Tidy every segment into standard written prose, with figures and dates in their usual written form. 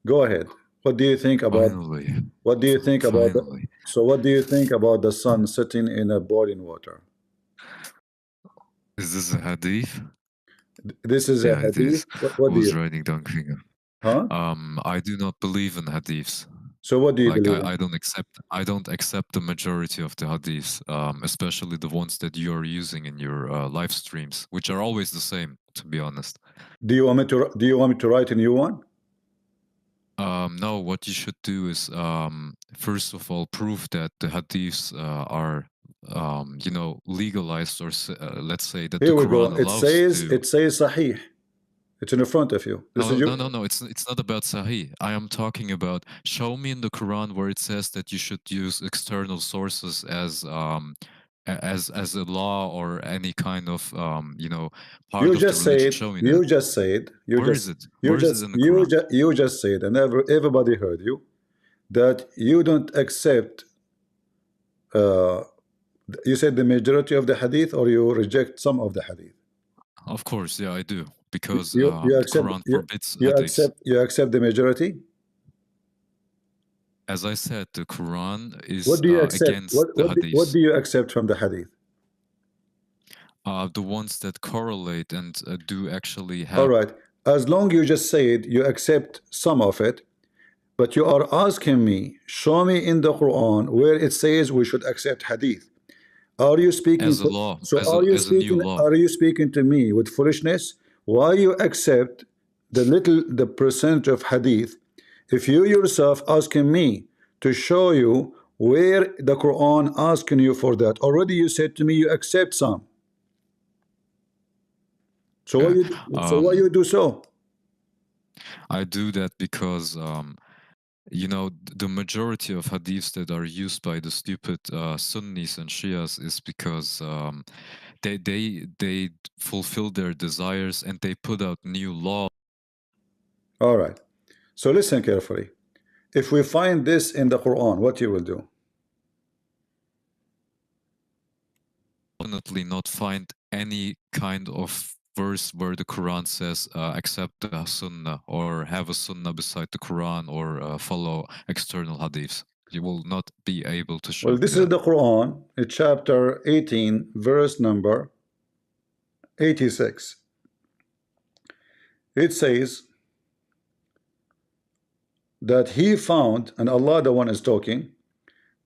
Go ahead. What do you think about? Finally, What do you think about? finally. So what do you think about the sun sitting in a boiling water? Is this a hadith? This is a Yeah, it hadith. is. What do Who's you? writing down finger? Huh? I do not believe in hadiths. So what do you Like believe in? I don't accept the majority of the hadiths, especially the ones that you are using in your live streams, which are always the same, to be honest. Do you want me to? Do you want me to write a new one? No, what you should do is first of all prove that the hadiths are legalized, or let's say that the Here we go. Quran allows to. It says Sahih. It's in front of you. This is No, your. no, no, no. It's not about Sahih. I am talking about, show me in the Quran where it says that you should use external sources as as a law or any kind of part You of the just religion. said. Show me that. You just said. You Where is just. it? You Where is it just. in the Quran? You just said, and everybody heard you, that you don't accept. Uh, you said the majority of the hadith, or you reject some of the hadith. Of course, yeah, I do, because You the accept. Quran forbids You hadiths. accept. You accept the majority. As I said, the Quran is What do you accept? against the What hadiths. do you accept from the hadith? The ones that correlate and do actually All have. right. As long you just said you accept some of it, but you are asking me, show me in the Quran where it says we should accept hadith. Are you speaking As a to, law, so as a new law. are you speaking to me with foolishness? Why you accept the percentage of hadith if you yourself asking me to show you where the Quran asking you for that? Already you said to me you accept some. So Okay. why you do so? I do that because the majority of hadiths that are used by the stupid Sunnis and Shias is because they fulfill their desires and they put out new laws. All right. So listen carefully. If we find this in the Quran, what you will do? Definitely not find any kind of verse where the Quran says accept the Sunnah or have a Sunnah beside the Quran or follow external hadiths. You will not be able to show Well, me this is that. the Quran, chapter 18, verse number 86. It says that he found, and Allah the one is talking,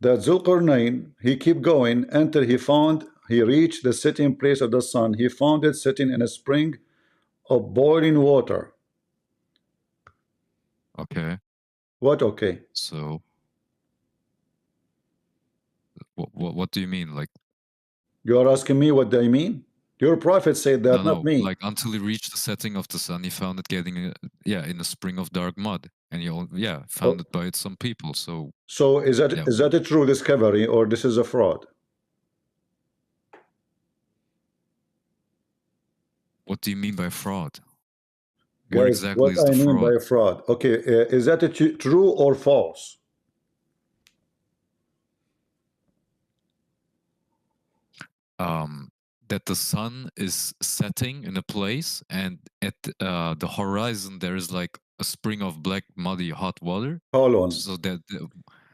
that Zulqarnain, he kept going until he reached the sitting place of the sun. He found it sitting in a spring of boiling water. Okay. What okay? So what do you mean? Like, You are asking me what I mean? Your prophet said that, not no, me. like until he reached the setting of the sun, he found it getting in a spring of dark mud, and he found it by some people. So is that a true discovery, or this is a fraud? what do you mean by fraud? Guys, Where exactly what is the I mean fraud? by fraud? Okay, is that true or false? That the sun is setting in a place, and at the horizon there is like a spring of black, muddy, hot water. Hold on. So that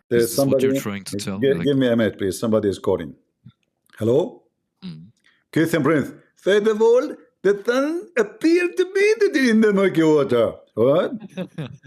There's is this what somebody. you're trying to tell me? Like, Give me a minute, please. Somebody is calling. Hello? Keith and Prince. First of all, the sun appeared to be in the murky water. What?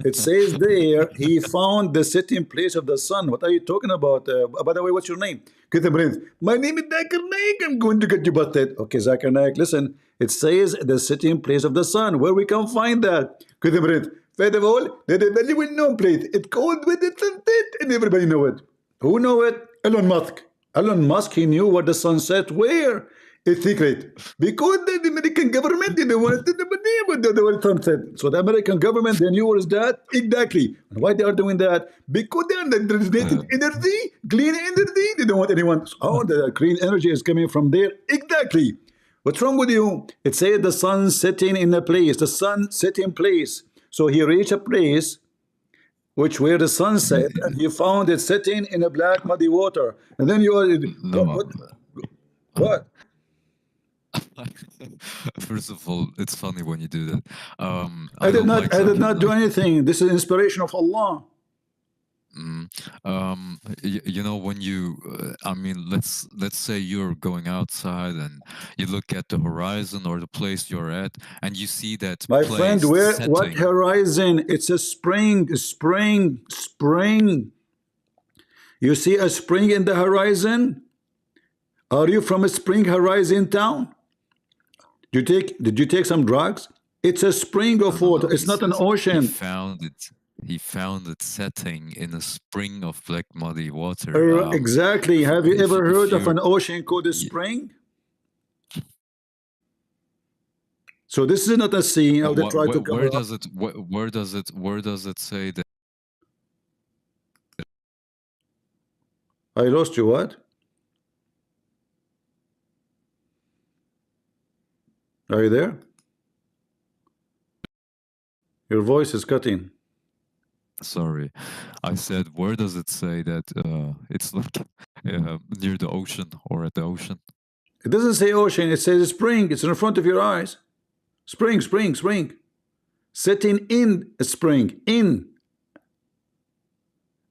It says there, he found the sitting place of the sun. What are you talking about? By the way, what's your name? Keith and Prince. My name is Zakir Naik. I'm going to get you busted. Okay, Zakir Naik, listen. It says the sitting place of the sun. Where we can find that? Keith and Prince. First of all, there's a very well-known place. It's called with the sunset, and everybody know it. Who know it? Elon Musk. Elon Musk, he knew what the sunset where. It's secret. Because the American government didn't want to do the sunset. So the American government, they knew what is that? Exactly. And why they are doing that? Because they are designated energy, clean energy. They don't want anyone. Oh, the clean energy is coming from there. Exactly. What's wrong with you? It says the sun setting in a place. The sun setting place. So he reached a place where the sun set, and he found it sitting in a black muddy water. And then you are no. what? First of all, it's funny when you do that. I I did don't not. like I did talking not do like. anything. This is inspiration of Allah. You know, when you, I mean, let's say you're going outside and you look at the horizon or the place you're at, and you see that My friend, place where what setting. horizon? It's a spring, spring, spring. You see a spring in the horizon? Are you from a spring horizon town? Did you take some drugs? It's a spring No, of no, water. no. It's He not an says he ocean. found it. He found it setting in a spring of black muddy water. Exactly. Have you ever If heard of you're, an ocean called a yeah, spring? So this is not a sea. How they try to where cover up. does it where does it say that? I lost you. What? Are you there? Your voice is cutting. Sorry, I said where does it say that it's like near the ocean or at the ocean? It doesn't say ocean. It says spring. It's in front of your eyes. Spring, spring, spring. Setting in a spring. In.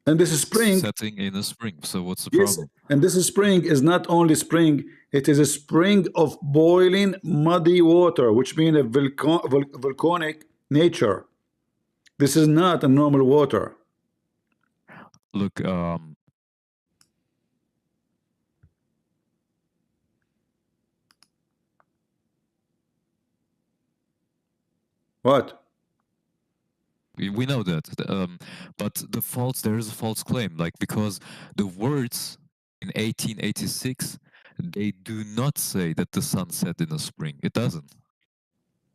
And this is spring. Setting in a spring. So what's the Yes. problem? And this is spring is not only spring. It is a spring of boiling muddy water, which means a volcanic nature. This is not a normal water. Look, What? we know that, but there is a false claim, like because the words in 1886 they do not say that the sun set in a spring. It doesn't.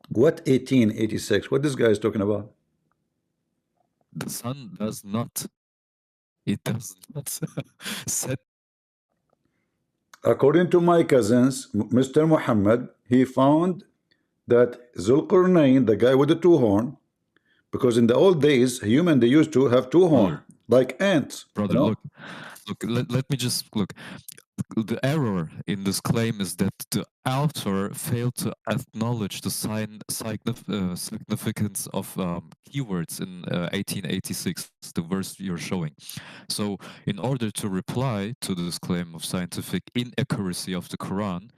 What 1886? What this guy is talking about? The sun does not. It does not set. According to my cousins, Mr. Muhammad, he found that Zulqarnain, the guy with the two horn, because in the old days, human they used to have two horn, Brother, like ants. brother, look. Let me just look. The error in this claim is that the author failed to acknowledge the significance of keywords in 1886, the verse you're showing. So, in order to reply to this claim of scientific inaccuracy of the Quran,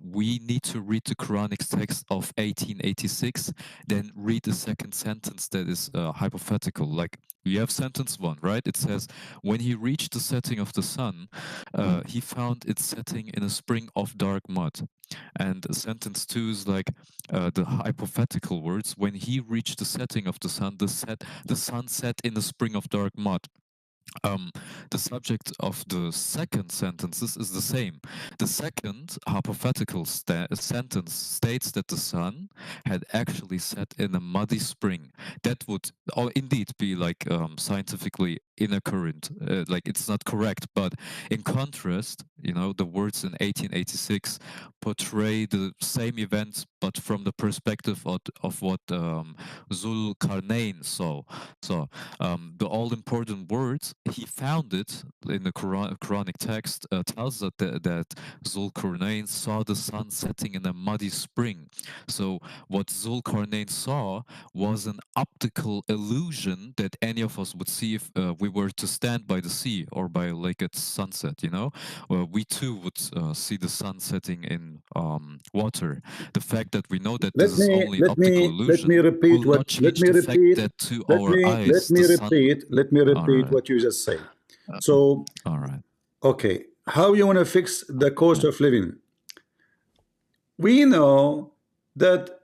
we need to read the Quranic text of 1886, then read the second sentence that is hypothetical. Like, you have sentence one, right? It says, when he reached the setting of the sun, he found it setting in a spring of dark mud. And sentence two is like the hypothetical words, when he reached the setting of the sun, the sun set in a spring of dark mud. Um, the subject of the second sentences is the same. The second hypothetical sentence states that the sun had actually set in a muddy spring. That would indeed be like scientifically inaccurate, like it's not correct. But in contrast, you know, the words in 1886 portray the same events, but from the perspective of what Zulkarnain saw. So the all-important words, he found it in the Quranic text, tells us that Zulkarnain saw the sun setting in a muddy spring. So what Zulkarnain saw was an optical illusion that any of us would see if we were to stand by the sea or by a lake at sunset, you know? Well, we too would see the sun setting in water. The fact that we know that this Let is me only let optical me let me illusion repeat will what not change the fact that to our eyes the sun. let me All repeat right. what you just said. So All right. okay, how you want to fix the cost of living? We know that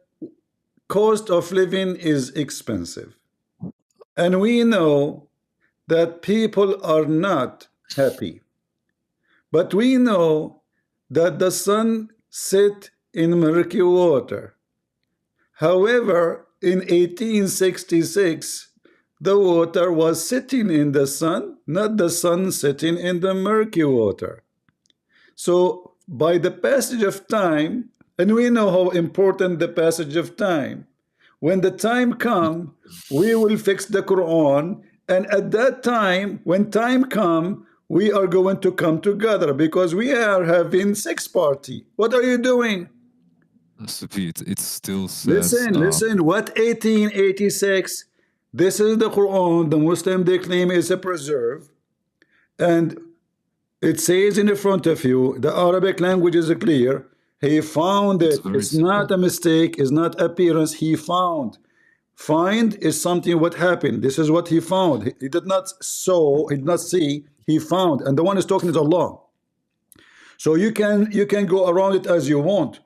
cost of living is expensive, and we know that people are not happy, but we know that the sun set in murky water. However, in 1866, the water was sitting in the sun, not the sun sitting in the murky water. So, by the passage of time, and we know how important the passage of time, when the time comes, we will fix the Quran, and at that time, when time comes, we are going to come together because we are having sex party. What are you doing? Sufi, it still says Listen, what 1886? This is the Quran, the Muslim they claim is a preserve, and it says in the front of you, the Arabic language is clear. He found it's it. very It's not simple. a mistake, it's not appearance. He found. Find is something what happened. This is what he found. He did not saw, he did not see, he found. And the one is talking is Allah. So you can go around it as you want.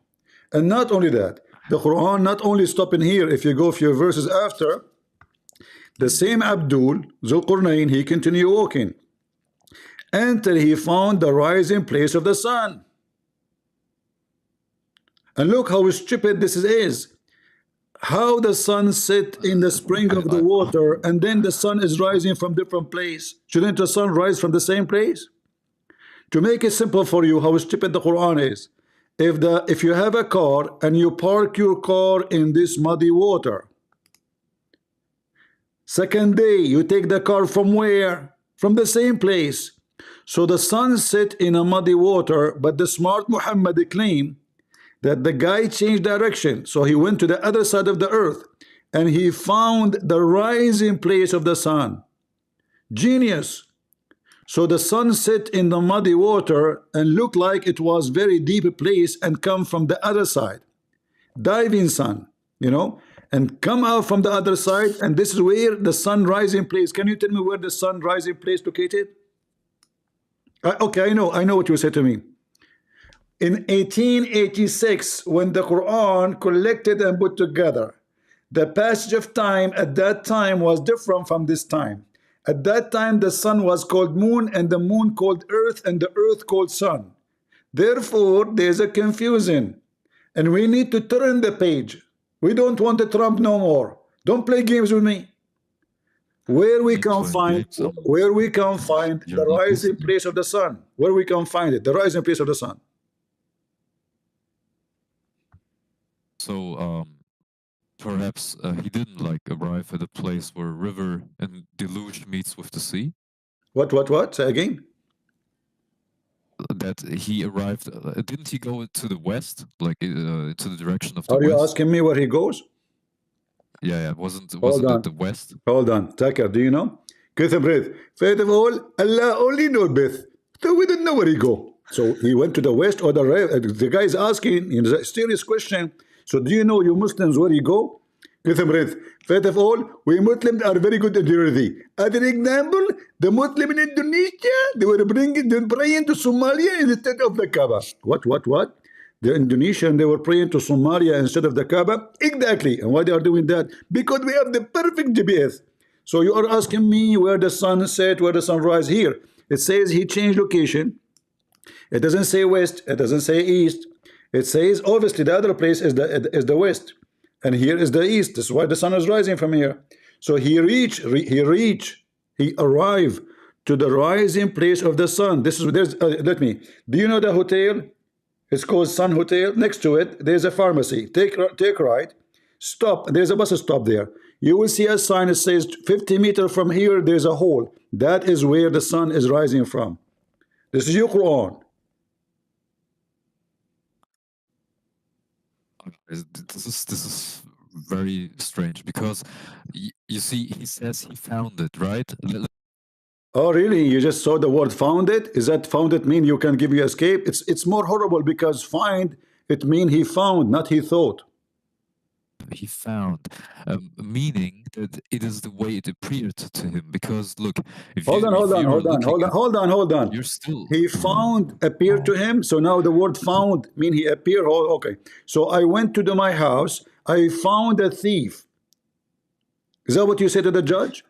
And not only that, the Quran not only stop in here. If you go a few verses after, the same Abdul Zulqarnain, he continued walking until he found the rising place of the sun. And look how stupid this is. How the sun set in the spring of the water, and then the sun is rising from different place. Shouldn't the sun rise from the same place? To make it simple for you, how stupid the Quran is. If you have a car and you park your car in this muddy water, second day you take the car from where? From the same place. So the sun set in a muddy water, but the smart Muhammad claimed that the guy changed direction. So he went to the other side of the earth and he found the rising place of the sun. Genius. So the sun set in the muddy water and looked like it was very deep place and come from the other side. Diving sun, and come out from the other side, and this is where the sun rising place. Can you tell me where the sun rising place located? Okay, I know what you said to me. In 1886, when the Quran collected and put together, the passage of time at that time was different from this time. At that time, the sun was called moon, and the moon called earth, and the earth called sun. Therefore, there's a confusion, and we need to turn the page. We don't want to Trump no more. Don't play games with me. Where we can find the rising place of the sun. Where we can find it, the rising place of the sun. So perhaps he didn't arrive at a place where river and deluge meets with the sea. What? Say again. That he arrived. Didn't he go to the west, to the direction of the west? Are you west? asking me where he goes? Yeah. Wasn't it the west? Hold on, Tucker. Do you know? First of all, Allah only knows best. So we didn't know where he go. So he went to the west or the guy is asking in a serious question. So do you know, you Muslims, where you go? First of all, we Muslims are very good at jewelry. As an example, the Muslim in Indonesia, they were praying to Somalia instead of the Kaaba. What? The Indonesian, they were praying to Somalia instead of the Kaaba. Exactly. And why they are doing that? Because we have the perfect GPS. So you are asking me where the sun set, where the sun rise. Here it says he changed location. It doesn't say west, it doesn't say east. It says obviously the other place is the west, and here is the east. This is why the sun is rising from here. So he arrived to the rising place of the sun. This is do you know the hotel? It's called Sun Hotel. Next to it, there's a pharmacy. Take right, stop. There's a bus stop there. You will see a sign that says 50 meters from here, there's a hole. That is where the sun is rising from. This is your Quran. This is very strange, because you see, he says he found it, right? Oh, really? You just saw the word found it? Is that found it mean you can give you escape? It's more horrible, because find it mean he found, not he thought. He found, meaning that it is the way it appeared to him. Because look, hold on. You're still. He found appeared to him. So now the word found mean he appeared. Oh, okay. So I went to my house. I found a thief. Is that what you said to the judge?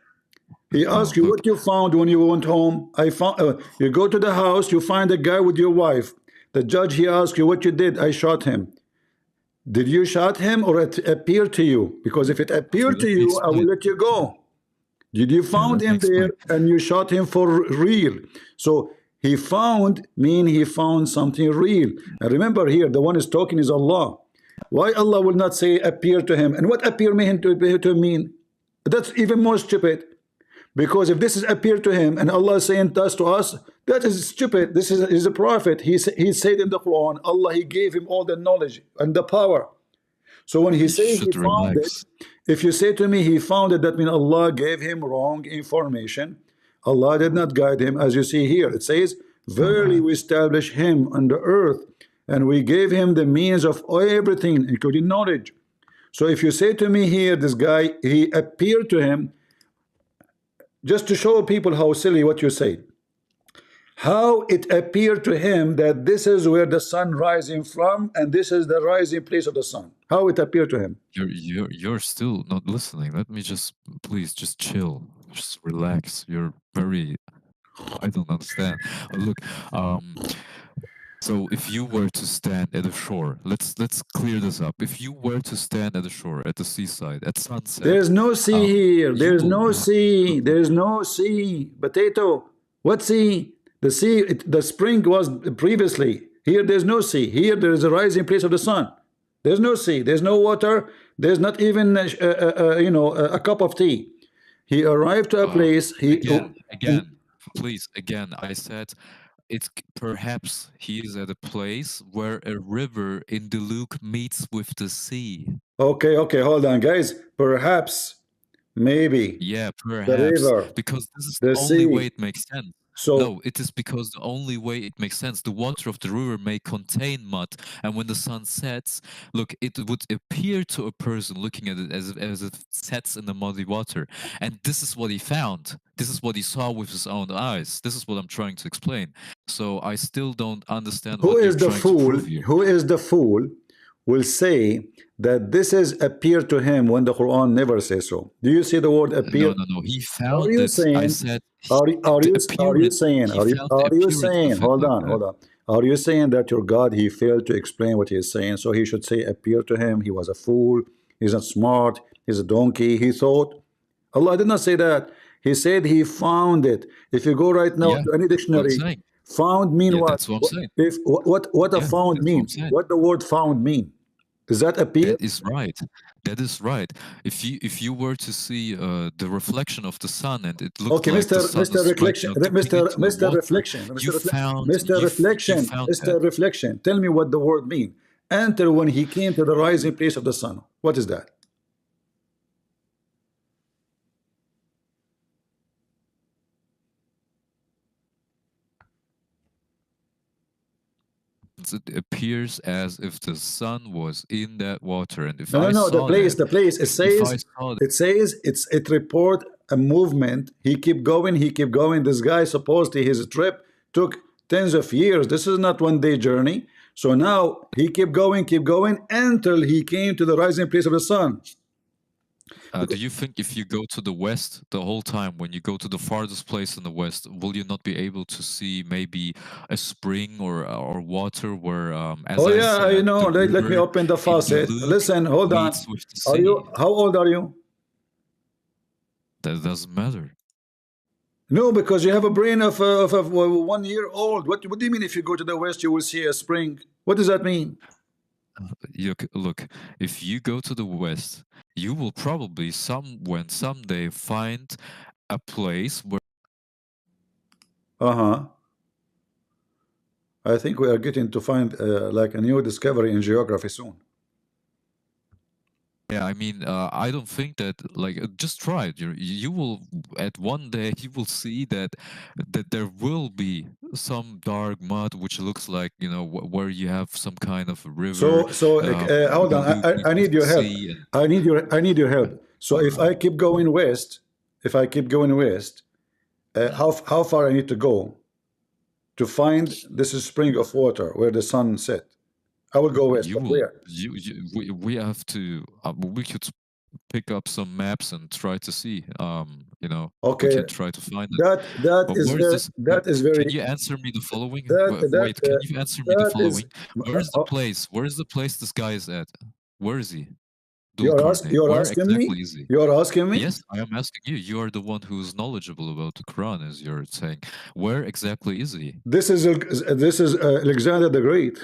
He asked you what you found when you went home. I found. You go to the house. You find a guy with your wife. The judge, he asked you what you did. I shot him. Did you shot him, or it appeared to you? Because if it appeared to you, I will let you go. Did you found him there and you shot him for real? So he found mean he found something real. And remember here, the one is talking is Allah. Why Allah will not say appear to him? And what appear mean to mean? That's even more stupid. Because if this is appeared to him and Allah is saying thus to us, that is stupid. This is he's a prophet. He said in the Quran, Allah, he gave him all the knowledge and the power. So when he You says he should found it, relax. if you say to me he found it, that means Allah gave him wrong information. Allah did not guide him, as you see here. It says, verily we establish him on the earth, and we gave him the means of everything, including knowledge. So if you say to me here, this guy, he appeared to him, just to show people how silly what you say, how it appeared to him that this is where the sun rising from, and this is the rising place of the sun. How it appeared to him. You're still not listening. Let me just please just chill. Just relax. You're very I don't understand. Look, so if you were to stand at the shore, let's clear this up. If you were to stand at the shore, at the seaside, at sunset, There's no sea here. you There's will no sea. There's no sea. Potato. What sea? The sea, the spring was previously. Here there's no sea. Here there is a rising place of the sun. There's no sea. There's no water. There's not even a cup of tea. He arrived to a place. Again, please, again. I said it's perhaps he is at a place where a river in the Luke meets with the sea. Okay, hold on, guys. Perhaps, maybe. Yeah, perhaps. The river, because this is the the only sea. way it makes sense. So No, it is because the only way it makes sense. The water of the river may contain mud, and when the sun sets, look, it would appear to a person looking at it as it sets in the muddy water. And this is what he found. This is what he saw with his own eyes. This is what I'm trying to explain. So I still don't understand who what you're is the trying to fool? prove here. Who is the fool will say that this is appeared to him when the Quran never says so? Do you see the word appear? No. He Are found you it. I saying? said Are the you appearance. saying? He Are found the you appearance saying? of it Hold like on, that. hold on. Are you saying that your God, he failed to explain what he is saying, so he should say appear to him? He was a fool. He's not smart. He's a donkey. He thought. Allah did not say that. He said he found it. If you go right now Yeah, to any that's what I'm dictionary, saying. found mean Yeah, what? that's what I'm saying. If what a Yeah, found that's what I'm mean? saying. What the word found mean? Does that appear? That is right. That is right. If you were to see the reflection of the sun and it looked Okay, like the sun Mr. is right Reflection, now dipping into the Mr. water, Reflection, you found Mr. you Reflection, found that. Mr. Reflection. Tell me what the word mean. Enter when he came to the rising place of the sun. What is that? It appears as if the sun was in that water, and if No, I saw that, the place. if I saw that, It report a movement. He keep going. This guy supposedly his trip took tens of years. This is not one day journey. So now he keep going until he came to the rising place of the sun. do you think if you go to the west the whole time, when you go to the farthest place in the west, will you not be able to see maybe a spring or water where, as Oh I yeah, said, the let me river open the in the faucet. Luke Listen, hold on. meets with the Are sea? you? How old are you? That doesn't matter. No, because you have a brain of 1 year old. What do you mean if you go to the west you will see a spring? What does that mean? Look, if you go to the west, you will probably someday find a place where. I think we are getting to find like a new discovery in geography soon. Yeah, I mean, I don't think that like just try it. You will at one day you will see that there will be some dark mud which looks like where you have some kind of a river. Hold The on. Luke I meets need the your help. sea, and I need your help. So if I keep going west, how far I need to go to find this spring of water where the sun set? I will go west. you But will where? we have to we could pick up some maps and try to see. We Okay, can try to find it. But where is this? that is very Can you answer me the following? that that Wait, can you answer me the that is following? Where is the place? Where is the place this guy is at? Where is he? you're Where asking me? exactly is he? You're asking me? Yes, I am asking you. You are the one who is knowledgeable about the Quran, as you're saying. Where exactly is he? This is Alexander the Great.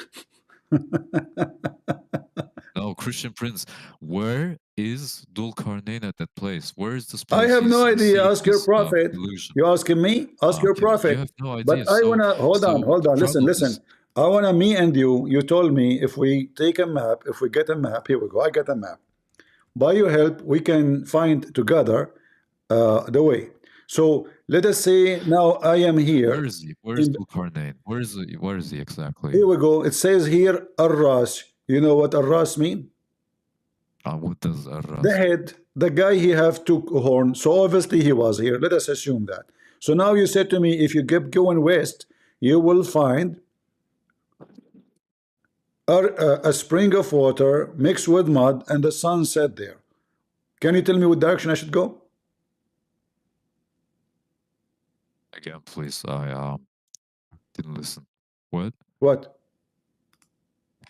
No, Christian Prince. Where is Dul Karnain at that place? Where is this I place have no he's idea. seeing Ask your this prophet. illusion? You asking me? Ask your Okay, you prophet. have no But idea. I So, wanna hold on, so hold the on. Listen, problem listen. is, I wanna me and you. You told me if we take a map, if we get a map, here we go. I got a map. By your help, we can find together the way. So let us say now I am where here. is he? Where's In, Dul Karnain? Where is he exactly? here we go. It says here Arras. You know what Arras mean? What does The Arras mean? head, the guy he have two horns. So obviously he was here. Let us assume that. So now you said to me, if you keep going west, you will find a spring of water mixed with mud, and the sun set there. Can you tell me what direction I should go? Again, please. I didn't listen. What? What?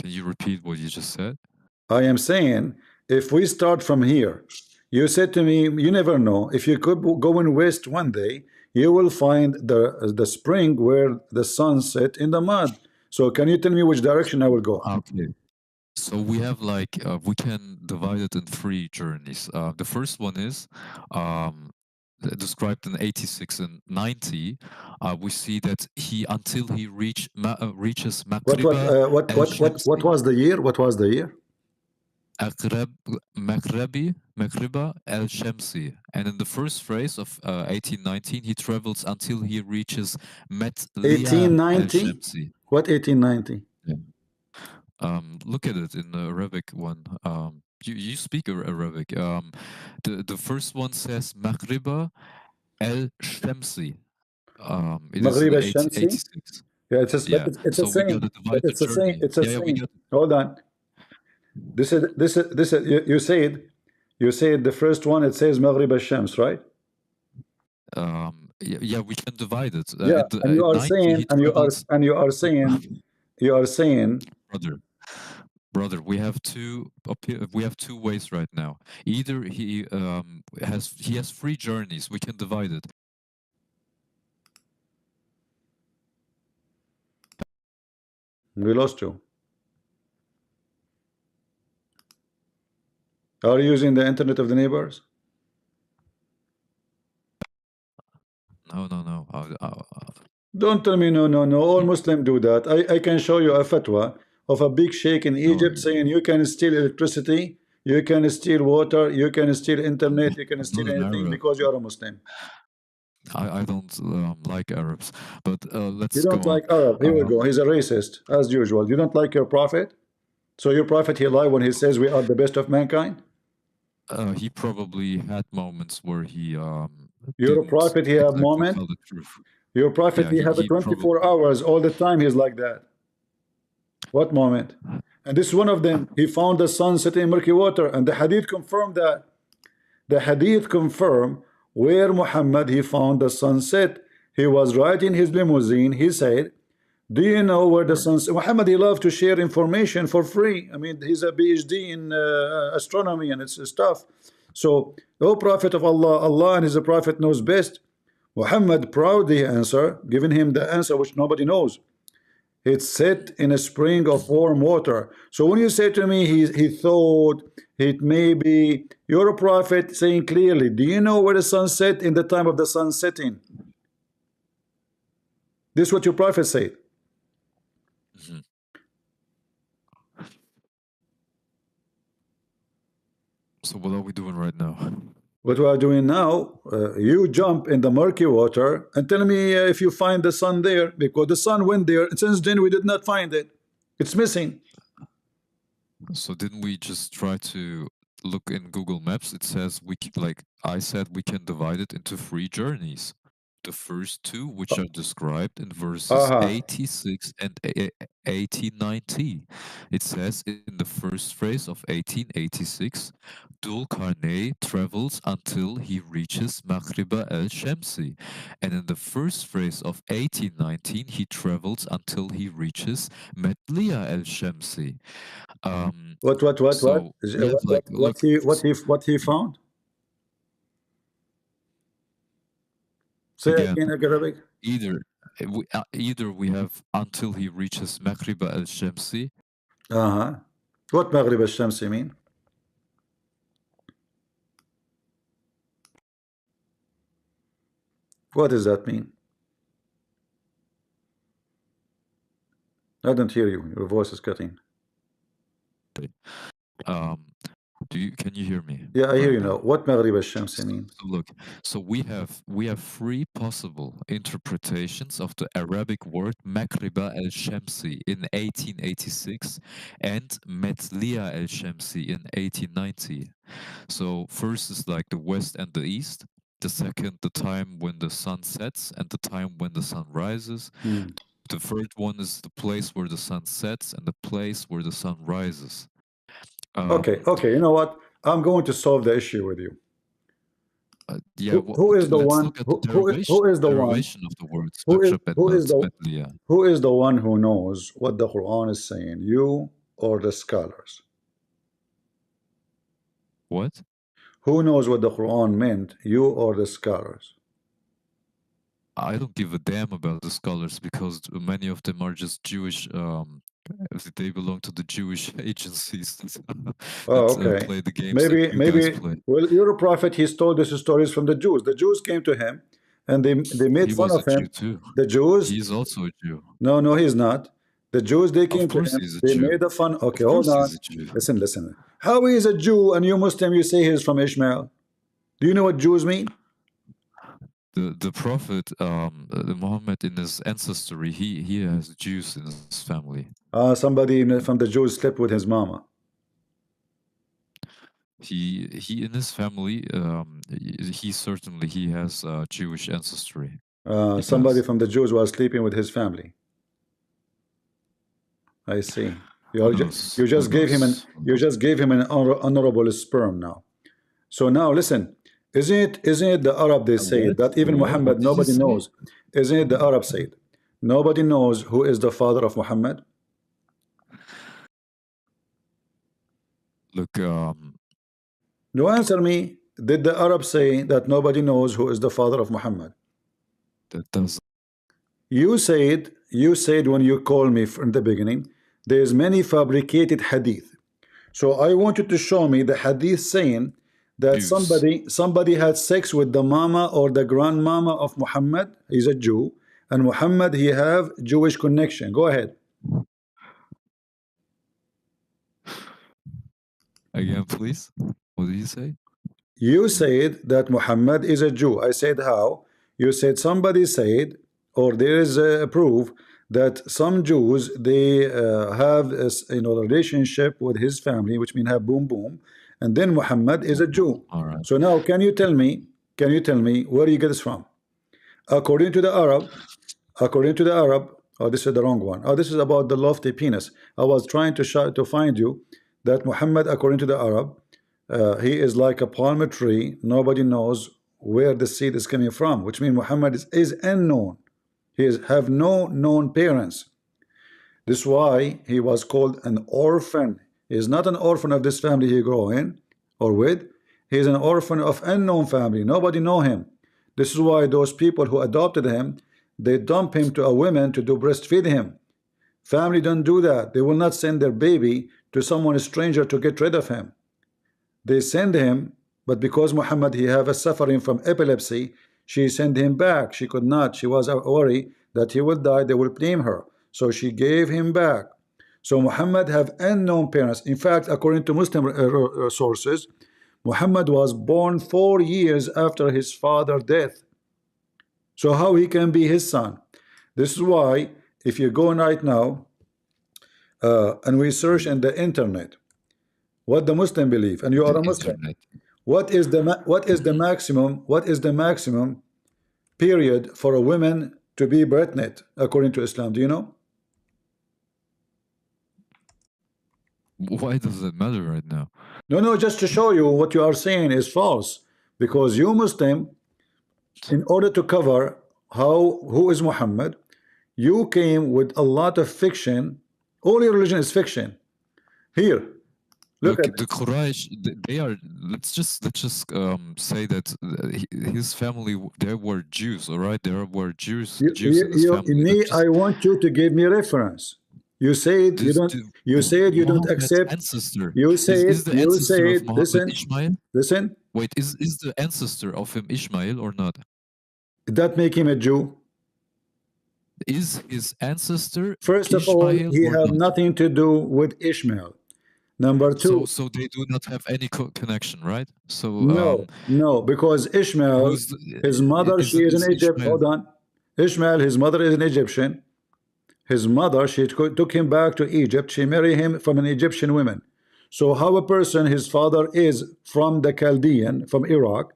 Can you repeat what you just said? I am saying, if we start from here, you said to me, you never know. If you could go in west one day, you will find the spring where the sun set in the mud. So can you tell me which direction I will go? Okay. So we have like we can divide it in three journeys. The first one is um, described in 86 and 90. We see that he until he reaches Maghriba What al-Shamsi. was the year? What was the year? Aghrab, Maghriba al-Shamsi. And in the first phrase of 1819, he travels until he reaches Metlia 1890? al-Shamsi. What 1890? Yeah. Look at it in the Arabic one. You speak Arabic. The first one says Maghriba al-Shamsi. It is Maghrib in al-Shamsi? 86. Yeah, but Yeah. it's the So we same. gotta But divide the it's the same. journey. It's the Yeah, yeah, we same. got. Hold on. This is you said the first one it says Maghrib al-Shams, right? Yeah, yeah, we can divide it. Yeah, and you At are 90, saying he travels. you are saying Brother, brother, we have two ways right now. Either he has three journeys. We can divide it. we lost you. Are you using the internet of the neighbors? No, no, no. Don't tell me no. All Muslims do that. I can show you a fatwa of a big sheikh in No, Egypt saying you can steal electricity, you can steal water, you can steal internet, you can I'm steal not an anything Arab. because you are a Muslim. I don't like Arabs, but You let's go don't on. like Arab. Here we go. He's a racist, as usual. You don't like your prophet? So your prophet, he lied when he says we are the best of mankind? He probably had moments where he Your didn't prophet, he have exactly moment? tell the truth. Your prophet, Yeah, he have a he probably 24 hours all the time. He's like that. What moment? And this is one of them. He found the sun setting in murky water, and the hadith confirmed that. The hadith confirm where Muhammad he found the sunset. He was riding his limousine. He said, "Do you know where the where. sunset?" Muhammad he loved to share information for free. I mean, he's a PhD in astronomy and it's stuff. So, O Prophet of Allah, Allah and His Prophet knows best. Muhammad proudly answer, giving him the answer which nobody knows. It's set in a spring of warm water. So when you say to me, he thought it may be your prophet saying clearly, do you know where the sun set in the time of the sun setting? This is what your prophet said. Mhm. So what are we doing right now? What we are doing now, you jump in the murky water and tell me if you find the sun there, because the sun went there, and since then we did not find it. It's missing. So didn't we just try to look in Google Maps? It says like I said, we can divide it into three journeys. The first two, which are described in verses Aha. 86 and 1890. It says in the first phrase of 1886, Dul Karnay travels until he reaches Maghriba al-Shamsi. And in the first phrase of 1819, he travels until he reaches Metlia al-Shamsi. What? So we have like, look, What he found? Say again, again, Arabic. either either we have until he reaches Maghriba al-Shamsi. Uh-huh. What Maghrib al-Shamsi mean? What does that mean? I don't hear you. Your voice is cutting. Um, can you hear me? Yeah, I hear right you now. What Maghrib al-Shamsi mean? So look, so we have three possible interpretations of the Arabic word Maghriba al-Shamsi in 1886 and Metlia al-Shamsi in 1890. So first is like the west and the east. The second, the time when the sun sets and the time when the sun rises. The third one is the place where the sun sets and the place where the sun rises. Okay, okay. You know what? I'm going to solve the issue with you. Yeah, Who is the let's one? look at the Who is the one? derivation of the words Who is Maghrib and who is the Metlia. who is the one who knows what the Quran is saying? You or the scholars? What? Who knows what the Quran meant? You or the scholars? I don't give a damn about the scholars because many of them are just Jewish. They belong to the Jewish agencies Oh, that okay. play the games that Maybe, you guys maybe. play. Well, your prophet, he's told these stories from the Jews. The Jews came to him, and they made He fun was a of Jew him. too. The Jews. He is also a Jew. No, no, he's not. The Jews, they Of came to course him. he's a They Jew. made a fun. Okay, Of hold course on. he's a Jew. Listen, listen. How is a Jew and you Muslim? You say he's from Ishmael. Do you know what Jews mean? The prophet Muhammad in his ancestry, he has Jews in his family. Somebody from the Jews slept with his mama. He in his family he certainly he has Jewish ancestry. Somebody from the Jews was sleeping with his family. I see. Who knows? You just Who gave him knows? you just gave him an honorable sperm now. So now listen, isn't it the Arab they say that even What? Muhammad What did you nobody say? knows? Isn't it the Arab said nobody knows who is the father of Muhammad? Look, No, answer me. Did the Arab say that nobody knows who is the father of Muhammad? that does You said when you called me from the beginning, there's many fabricated hadith. So I want you to show me the hadith saying that Jews. somebody had sex with the mama or the grandmama of Muhammad. He's a Jew, and Muhammad he have Jewish connection. Go ahead. Again, please. What did you say? You said that Muhammad is a Jew. I said how? You said somebody said, or there is a proof that some Jews they have a relationship with his family, which means have boom boom, and then Muhammad is a Jew. All right. So now, can you tell me? Can you tell me where you get this from? According to the Arab, oh, this is the wrong one. Oh, this is about the lofty penis. I was trying to find you that Muhammad, according to the Arab, he is like a palm tree. Nobody knows where the seed is coming from, which means Muhammad is unknown. Have no known parents. This is why he was called an orphan. He is not an orphan of this family he grew in or with. He is an orphan of unknown family. Nobody know him. This is why those people who adopted him, they dump him to a woman to do breastfeed him. Family don't do that. They will not send their baby to someone stranger to get rid of him. They send him, but because Muhammad he have a suffering from epilepsy, she sent him back. She could not. She was worried that he will die. They will blame her. So she gave him back. So Muhammad have unknown parents. In fact, according to Muslim sources, Muhammad was born 4 years after his father's death. So how he can be his son? This is why if you go right now and we search in the internet what the Muslim believe, and you are a Muslim, Internet. what is the maximum period for a woman to be pregnant according to Islam? Do you know? Why does it matter right now? No, just to show you what you are saying is false, because you Muslim, in order to cover who is Muhammad, you came with a lot of fiction. All your religion is fiction. Here, look at the Quraysh. They are. Let's just say that his family. There were Jews. All right, there were Jews. Jews in his family. I want you to give me reference. You said you don't. You said you don't Muhammad's accept. ancestor. You said. Is the You ancestor of said. Muhammad Listen. Ishmael? Listen. Wait, is the ancestor of him Ishmael or not? Did that make him a Jew? Is his ancestor First of all, Ishmael he or have not? nothing to do with Ishmael. Number two, So they do not have any connection, right? So no, because Ishmael, who's his mother, she is an Egypt. Ishmael? Hold on, Ishmael, his mother is an Egyptian. His mother, she took him back to Egypt. She married him from an Egyptian woman. So how a person, his father is from the Chaldean, from Iraq.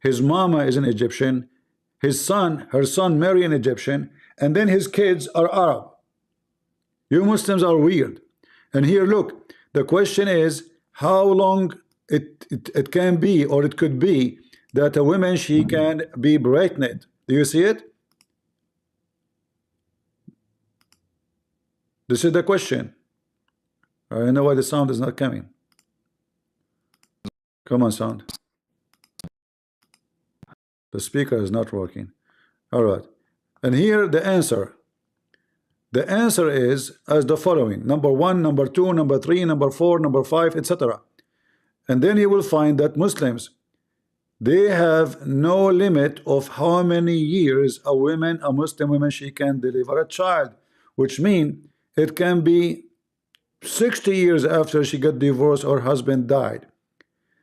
His mama is an Egyptian. His son, her son, marry an Egyptian, and then his kids are Arab. You Muslims are weird. And here, look, the question is how long it can be, or it could be, that a woman, she can be pregnant. Do you see it? This is the question. I know why the sound is not coming. Come on, sound. The speaker is not working. All right. And here the answer. The answer is as the following: number 1, number 2, number 3, number 4, number 5, etc. And then you will find that Muslims, they have no limit of how many years a Muslim woman, she can deliver a child, which means it can be 60 years after she got divorced or husband died.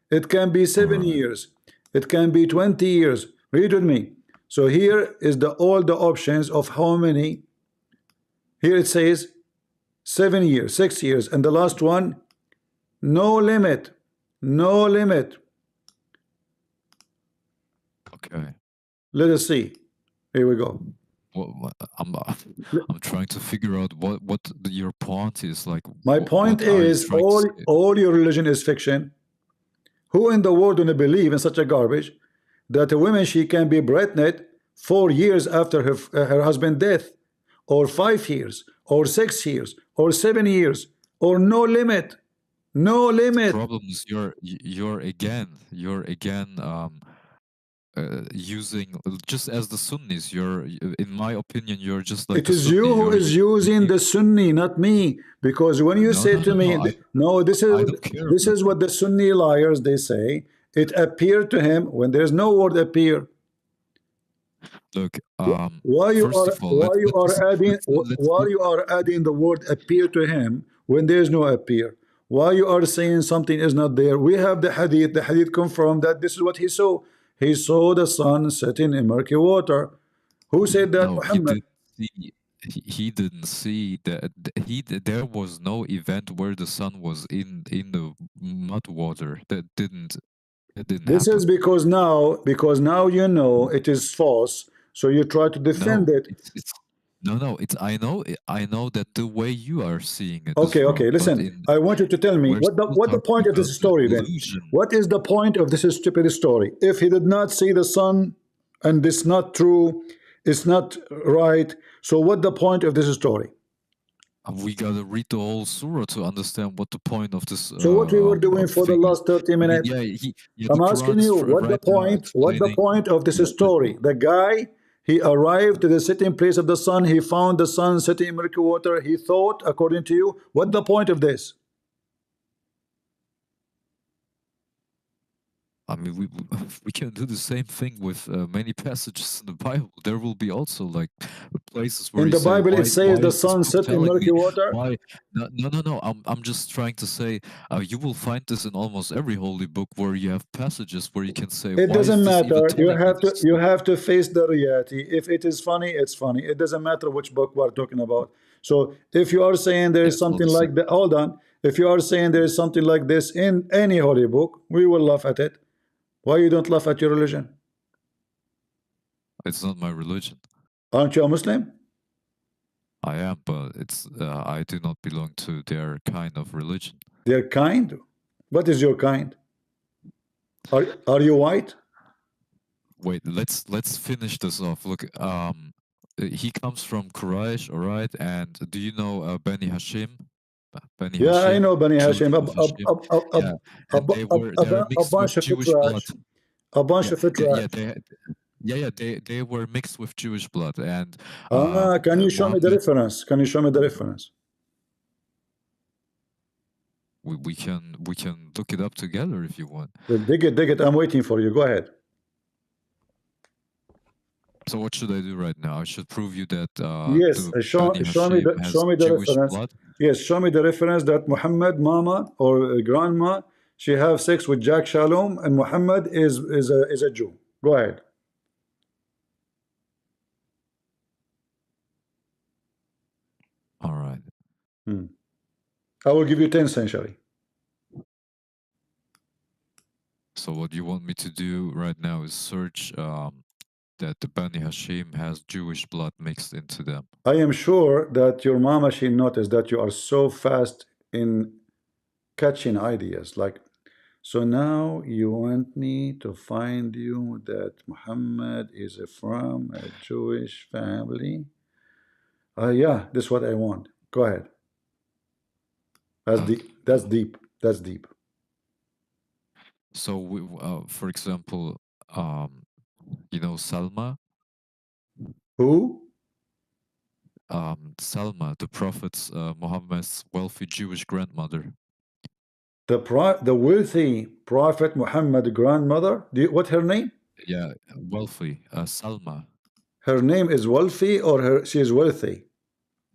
It can be 7 years. It can be 20 years. Read with me. So here is all the options of how many. Here it says 7 years, 6 years, and the last one, no limit. No limit. Okay. Let us see. Here we go. Well, I'm trying to figure out what your point is. Like, my point is, all your religion is fiction. Who in the world gonna believe in such a garbage that a woman, she can be pregnant 4 years after her husband's death, or 5 years, or 6 years, or 7 years, or no limit? No limit. The problem is you're again using, just as the Sunnis, in my opinion, you're just like it is you who is using the Sunni, not me. Because when you say to me, no, this is what the Sunni liars, they say, it appeared to him, when there's no word appear. Look, why you are adding the word appear to him when there's no appear? Why you are saying something is not there? We have the hadith. The hadith confirmed that this is what he saw. He saw the sun setting in murky water. Who said that? No, Muhammad. He didn't see that. There was no event where the sun was in the mud water. That didn't This happen. is because now you know it is false, so you try to defend it. I know that the way you are seeing it. Okay, is okay. wrong, Listen, I want you to tell me what the point of this story then. What is the point of this stupid story? If he did not see the sun, and it's not true, it's not right. So what the point of this story? We gotta read the whole surah to understand what the point of this. So what we were doing for the last 30 minutes? I'm asking you what the point of this story. The guy, he arrived to the sitting place of the sun. He found the sun sitting in murky water. He thought, according to you, what the point of this? I mean, we can do the same thing with many passages in the Bible. There will be also like places where in the Bible it says the sun set in murky water. Why? No. I'm just trying to say you will find this in almost every holy book where you have passages where you can say it doesn't matter. You have to face the reality. If it is funny, it's funny. It doesn't matter which book we're talking about. So if you are saying there is something like that, hold on. If you are saying there is something like this in any holy book, we will laugh at it. Why you don't laugh at your religion? It's not my religion. Aren't you a Muslim? I am, but I do not belong to their kind of religion. Their kind? What is your kind? Are you white? Wait, let's finish this off. Look, he comes from Quraysh, all right? And do you know Bani Hashim? Yeah, I know Bani Hashim. A bunch of Jewish blood. A bunch of trash. They were mixed with Jewish blood. And can you show me the reference? Can you show me the reference? we can look it up together if you want. Dig it. I'm waiting for you. Go ahead. So what should I do right now? I should prove you that Yes, the show, Bani show me Hashim the has the Jewish reference. blood. Yes, show me the reference that Muhammad mama or grandma, she have sex with Jack Shalom and Muhammad is a Jew. Go ahead. All right. I will give you 10th century. So what you want me to do right now is search that the Bani Hashim has Jewish blood mixed into them. I am sure that your mama, she noticed that you are so fast in catching ideas. Like, so now you want me to find you that Muhammad is from a Jewish family. Yeah, this is what I want. Go ahead. That's Okay. deep. That's deep. That's deep. So for example, you know Salma? Who? Salma, the Prophet's Muhammad's wealthy Jewish grandmother. The wealthy Prophet Muhammad grandmother. What her name? Yeah, wealthy. Salma. Her name is wealthy or she is wealthy?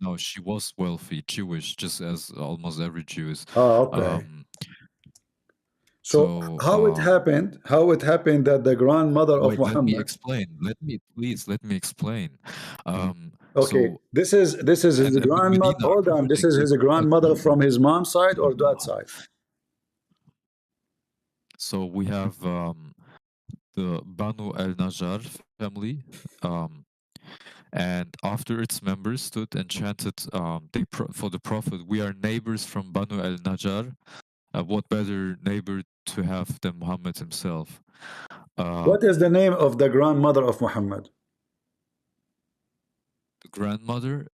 No, she was wealthy, Jewish, just as almost every Jew is. Okay. So how it happened? How it happened that the grandmother of Wait, let me Muhammad? explain. Let me explain. Okay, So this is his and grandmother. Medina, Hold on, this according is his grandmother from his mom's side or dad side? So we have the Banu al-Najjar family, and after its members stood and chanted for the Prophet, "We are neighbors from Banu al-Najjar. What better neighbor to have than Muhammad himself?" What is the name of the grandmother of Muhammad? The grandmother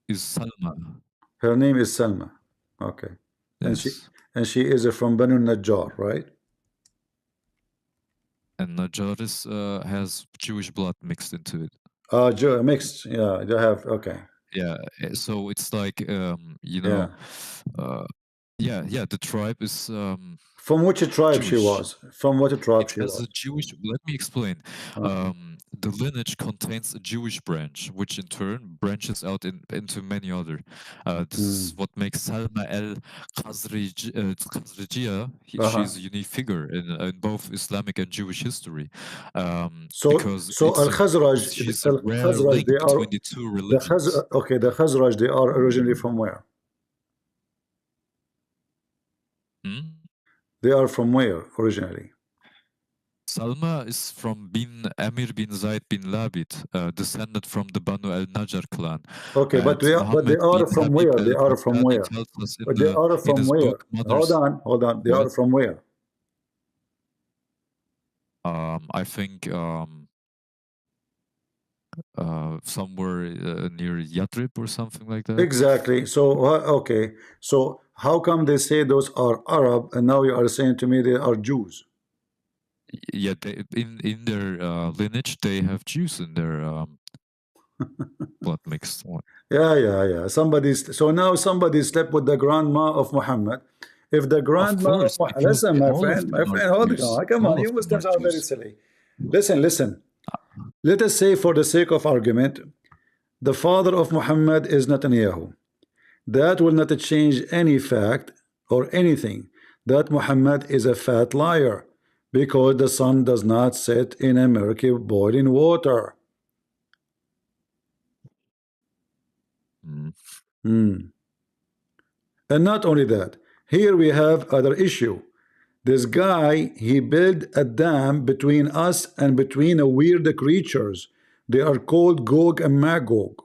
is Salma. Her name is Salma. Okay. Yes. And she is from Banu Najjar, right? And Najjar has Jewish blood mixed into it. Mixed. Yeah, they have. Okay. Yeah. So it's like you know, yeah. The tribe is from which tribe Jewish. she was? From what tribe she As was? a Jewish, let me explain. The lineage contains a Jewish branch, which in turn branches out into many other. This is what makes Salma al-Khazrajiyya. She's a unique figure in both Islamic and Jewish history. Because Al-Khazraj, she's a rare link they are between the two religions. the Khazraj, they are originally from where? They are from where originally? Salma is from Amir bin Zaid bin Labid, descended from the Banu al-Najjar clan. Okay, but they are from where? They are from where? They are from where? Hold on. They are from where? I think somewhere near Yathrib or something like that. Exactly. So okay. So how come they say those are Arab and now you are saying to me they are Jews? Yeah, in their lineage they have Jews in their blood mixed. Yeah. So now somebody slept with the grandma of Muhammad. If the grandma of Muhammad, listen, my friend, hold on. Come on, you Muslims are very silly. Listen. Let us say, for the sake of argument, the father of Muhammad is Netanyahu. That will not change any fact or anything that Muhammad is a fat liar, because the sun does not set in a murky boiling water. And not only that, here we have other issue. This guy, he built a dam between us and between a weird creatures. They are called Gog and Magog.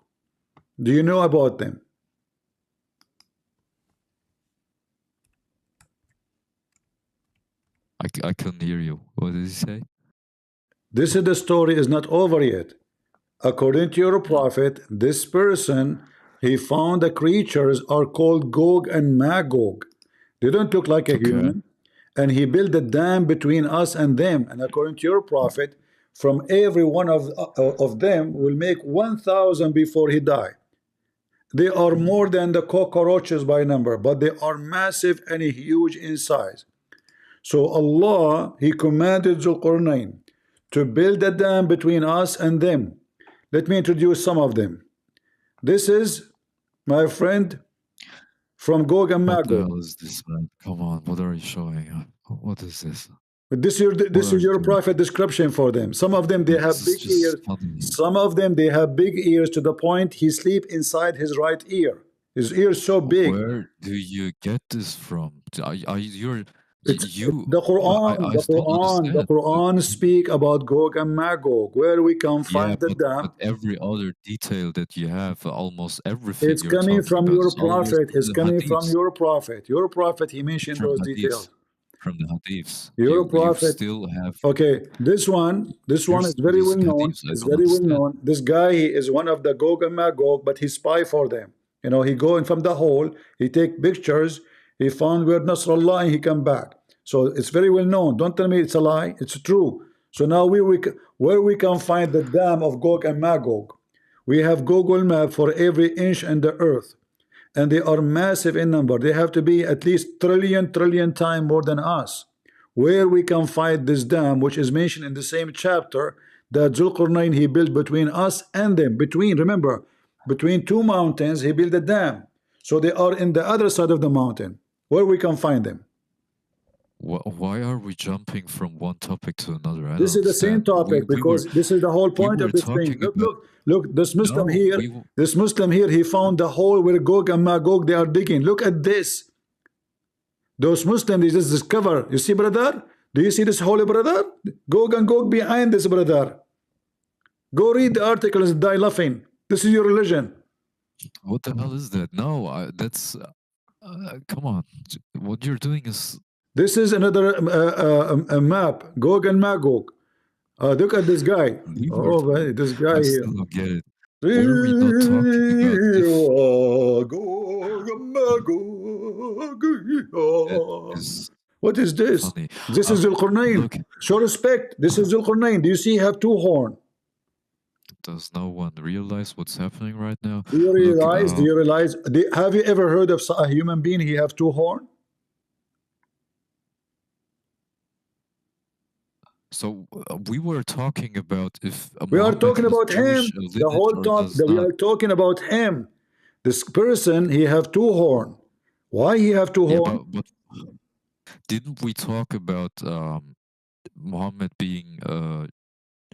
Do you know about them? I couldn't hear you. What did he say? This is the story is not over yet. According to your prophet, this person, he found the creatures are called Gog and Magog. They don't look like a human. And he built a dam between us and them. And according to your prophet, from every one of them will make 1,000 before he died. They are more than the cockroaches by number, but they are massive and huge in size. So Allah, He commanded Zulqarnain to build a dam between us and them. Let me introduce some of them. This is, my friend, from Gog and What the Magog. hell is this, man? Come on, what are you showing? What is this? What This are is you your doing? prophet description for them. Some of them they This have is big ears. just funny. Some of them they have big ears to the point he sleep inside his right ear. His ear is so big. Where do you get this from? It's You, the Quran. I The still Quran. The understand, but Quran speak about Gog and Magog, where we can yeah, find the but dam. every other detail that you have, almost everything It's you're coming talking from about your is always prophet. from It's the coming from hadiths. your prophet. Your prophet. He mentioned From those hadiths. details. From the hadiths. Your You prophet. still have Okay, this one here's is very these well known. hadiths. I It's don't very well understand. known. This guy, he is one of the Gog and Magog, but he spy for them. You know, he go in from the hole, he take pictures, he found where Nasrallah, and he come back. So it's very well known. Don't tell me it's a lie. It's true. So now where we can find the dam of Gog and Magog? We have Google map for every inch in the earth, and they are massive in number. They have to be at least trillion time more than us. Where we can find this dam, which is mentioned in the same chapter, that Zulqarnain he built between us and them. Between, remember, between two mountains, he built a dam. So they are in the other side of the mountain. Where we can find them? Why are we jumping from one topic to another? I This don't is the same understand. topic because this is the whole We point were of this thing. talking Look, about look, look. no, This Muslim here, he found the hole where Gog and Magog they are digging. Look at this. Those Muslims, they just discover. You see, brother? Do you see this holy brother? Gog and Gog behind this brother. Go read the articles and die laughing. This is your religion. what the hell is that? No, that's come on. What you're doing is This is another a map. Gog and Magog. Look at this guy. we were. Oh, man, this guy I here. still don't get it. Were we not talking about if Gog and Magog. that is What is this? funny? This is Zulqarnain. Look, Show respect. This is Zulqarnain. Do you see he have two horns? does no one realize what's happening right now? Do you Look, realize? Do you realize? Have you ever heard of a human being? He have two horns. so we were talking about if We are Muhammad talking has about Jewish him. The lineage whole or talk does that we not. are talking about him. This person, he have two horns. Why he have two Yeah, horns? but didn't we talk about Muhammad being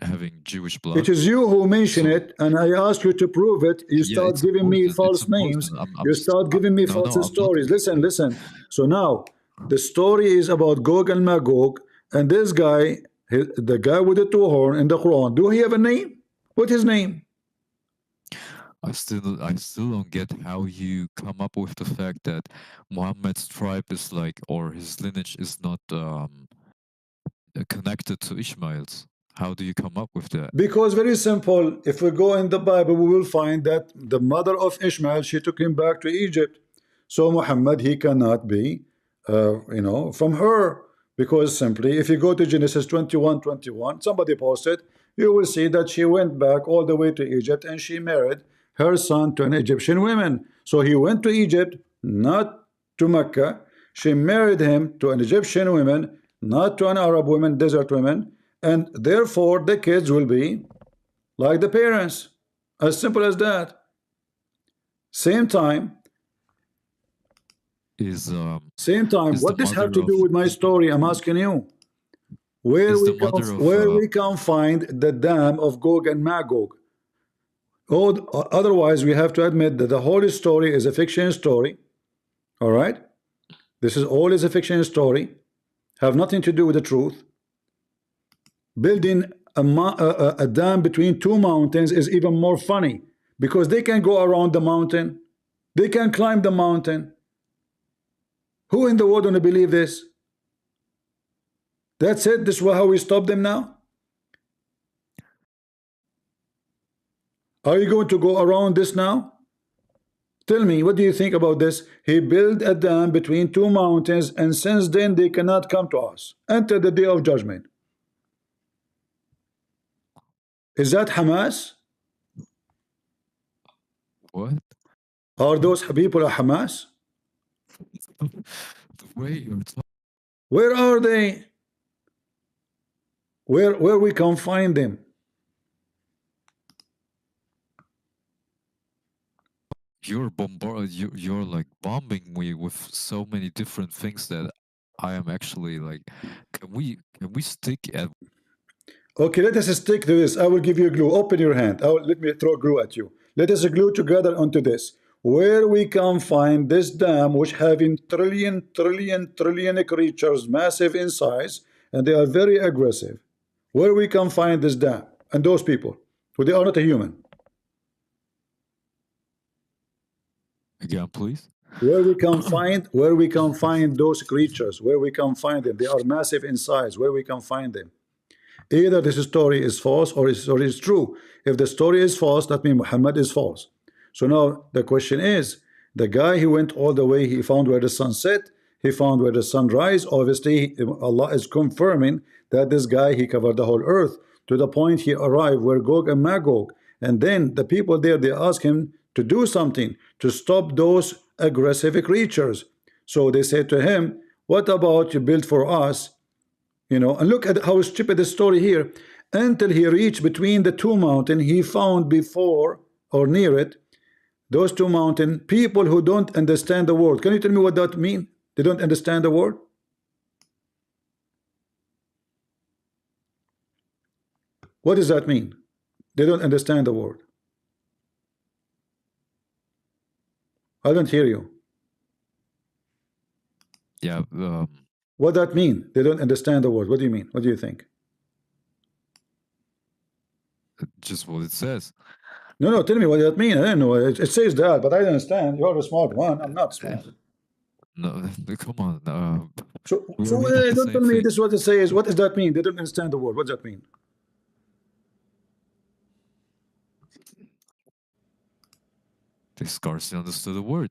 having Jewish blood? It is you who mention So it, and I ask you to prove it. You yeah, start it's giving me important. It's false names. important. You start giving me no, false I'm not. stories. Listen, listen. So now the story is about Gog and Magog, and this guy, the guy with the two horn in the Quran. Do he have a name? What's his name? I still don't get how you come up with the fact that Muhammad's tribe is like, or his lineage is not connected to Ishmael's. How do you come up with that? Because very simple. If we go in the Bible, we will find that the mother of Ishmael, she took him back to Egypt. So Muhammad, he cannot be, from her. Because simply, if you go to Genesis 21:21, somebody posted, you will see that she went back all the way to Egypt and she married her son to an Egyptian woman. So he went to Egypt, not to Mecca. She married him to an Egyptian woman, not to an Arab woman, desert woman, and therefore the kids will be like the parents. As simple as that. Same time, Is the what this have mother to of do with my story? I'm asking you. Where is we the can mother of where we can find the dam of Gog and Magog? Oh, otherwise we have to admit that the whole story is a fiction story. All right, this is all is a fiction story, have nothing to do with the truth. Building a dam between two mountains is even more funny because they can go around the mountain, they can climb the mountain. Who in the world want to believe this? That's it. This is how we stop them now. Are you going to go around this now? Tell me, what do you think about this? He built a dam between two mountains, and since then they cannot come to us until the day of judgment. Is that Hamas? what? Are those people a Hamas? The way you're talking. Where are they? Where we can find them? You're like bombing me with so many different things that I am actually like, can we stick at Okay, let us stick to this. I will give you a glue. Open your hand. Let me throw glue at you. Let us glue together onto this. Where we can find this dam, which having trillion creatures, massive in size, and they are very aggressive. Where we can find this dam and those people, who they are not a human. again, please? Where we can find those creatures, where we can find them. They are massive in size. Where we can find them. Either this story is false or this story is true. If the story is false, that means Muhammad is false. So now the question is, the guy who went all the way, he found where the sun set, he found where the sun rise. Obviously, Allah is confirming that this guy, he covered the whole earth to the point he arrived where Gog and Magog. And then the people there, they ask him to do something to stop those aggressive creatures. So they said to him, what about you build for us? You know, and look at how stupid the story here. Until he reached between the two mountains, he found before or near it, those two mountains, people who don't understand the word. Can you tell me what that means? They don't understand the word? What does that mean? They don't understand the word. I don't hear you. Yeah. What that mean? They don't understand the word. What do you mean? What do you think? Just what it says. No, tell me what that mean. I don't know. It says that, but I don't understand. You're a smart one. I'm not smart. No, come on. So reading the don't same tell me thing. this is what it says. What does that mean? They don't understand the word. What does that mean? They scarcely understood the word.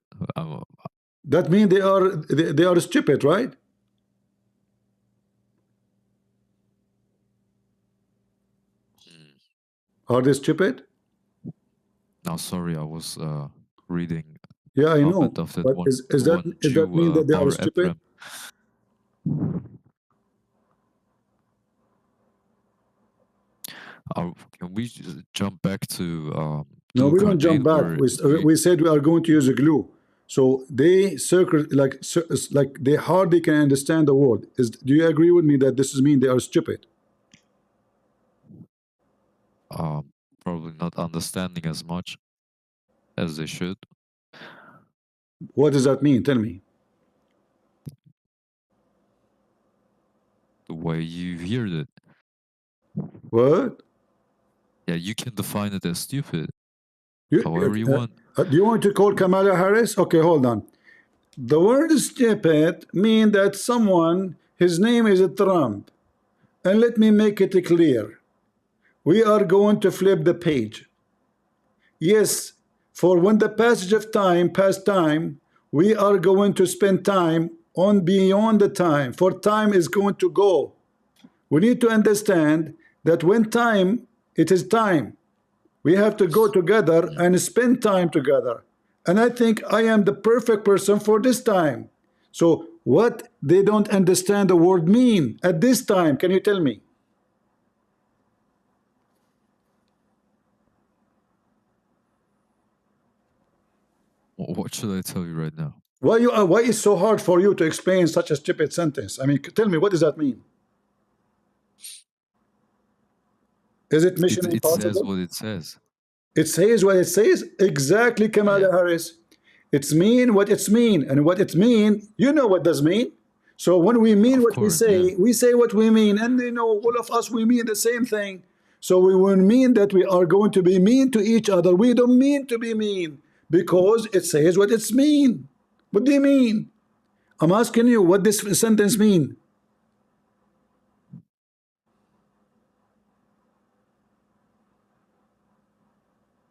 That means they are stupid, right? Are they stupid? No, sorry, I was reading Yeah, I know. comment of that But one is that mean that they are Power stupid? Can we jump back to No, we don't jump back. or We said we are going to use a glue. So they circle like they hardly can understand the word. Do you agree with me that this is mean they are stupid? probably not understanding as much as they should? What does that mean? Tell me. The way you heard it. What? Yeah, you can define it as stupid. However you want. Do you want to call Kamala Harris? Okay, hold on. The word stupid mean that someone, his name is Trump. And let me make it clear. We are going to flip the page. Yes, for when the passage of time past time, we are going to spend time on beyond the time, for time is going to go. We need to understand that when time, it is time. We have to go together and spend time together. And I think I am the perfect person for this time. So what they don't understand the word mean at this time, can you tell me? What should I tell you right now? Why is so hard for you to explain such a stupid sentence? I mean, tell me, what does that mean? Is it mission It says impossible? what it says. It says what it says. Exactly, Kamala Harris. It's mean what it's mean, and what it mean, you know what does mean. So when we mean Of what course, yeah. we say what we mean, and you know, all of us, we mean the same thing. So we will mean that we are going to be mean to each other. We don't mean to be mean because it says what it's mean. What do you mean? I'm asking you what this sentence mean.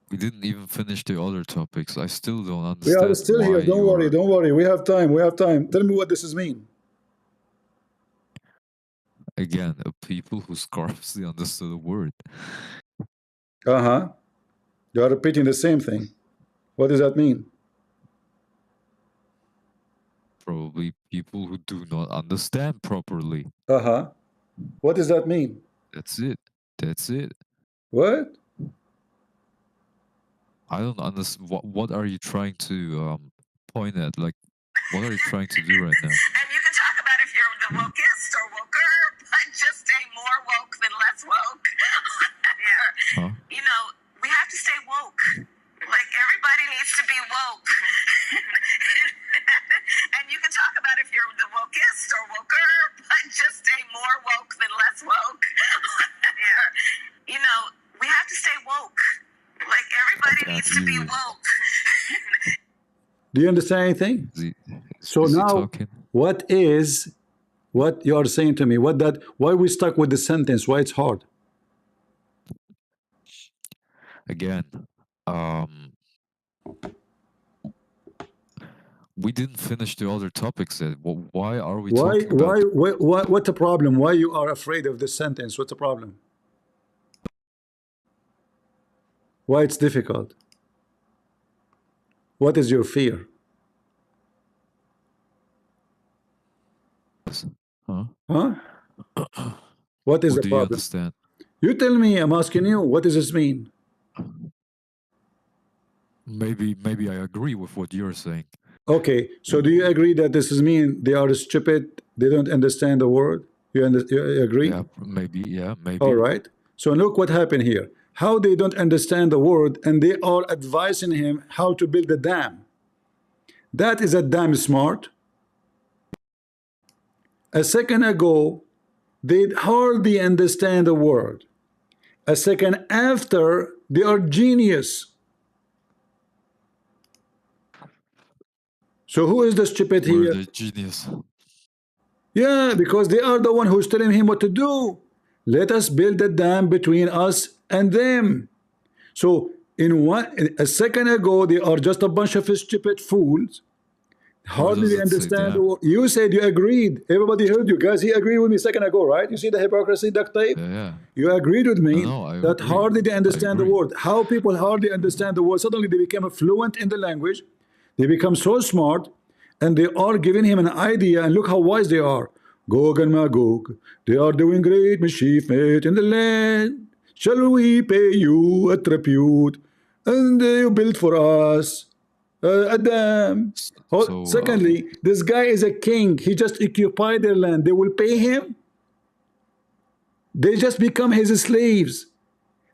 We didn't even finish the other topics. I still don't We understand. are still here. Don't worry. Don't worry. We have time. We have time. Tell me what this is mean. Again, people who scarcely understood a word. You are repeating the same thing. What does that mean? Probably people who do not understand properly. Uh-huh. What does that mean? That's it. That's it. What? I don't understand. What are you trying to point at? Like, what are you trying to do right now? And you can talk about if you're the wokest or woker, but just stay more woke than less woke. Huh? You know, we have to stay woke. Like, everybody needs to be woke. And you can talk about if you're the wokest or woker, but just stay more woke than less woke. You know, we have to stay woke. Like, everybody needs to be woke. Do you understand anything? So is he now, talking? what you are saying to me? Why we stuck with the sentence? Why it's hard? Again, we didn't finish the other topics yet. Why are we talking about? What's the problem? Why you are afraid of this sentence? What's the problem? Why it's difficult? What is your fear? Huh? Huh? What is What the do you problem? understand? You tell me. I'm asking you. What does this mean? Maybe I agree with what you're saying. Okay. So do you agree that this is mean they are stupid? They don't understand the word. You agree? Yeah, maybe. Yeah, maybe. All right. So look what happened here. How they don't understand the word, and they are advising him how to build a dam. That is a damn smart. A second ago, they hardly understand the word. A second after, they are genius. So who is the stupid We're here? the genius. Yeah, because they are the one who's telling him what to do. Let us build a dam between us and them. So a second ago, they are just a bunch of stupid fools. Hardly does they it say understand the that? word. You said you agreed. Everybody heard you guys. He agreed with me a second ago, right? You see the hypocrisy, duct tape? Yeah. You agreed with me No, I that agree. hardly they understand the agree. word. How people hardly understand the word. Suddenly they become fluent in the language. They become so smart, and they are giving him an idea. And look how wise they are. Gog and Magog, they are doing great mischief, mate, in the land. Shall we pay you a tribute? And you build for us a dam. So, Secondly, this guy is a king. He just occupied their land. They will pay him. They just become his slaves.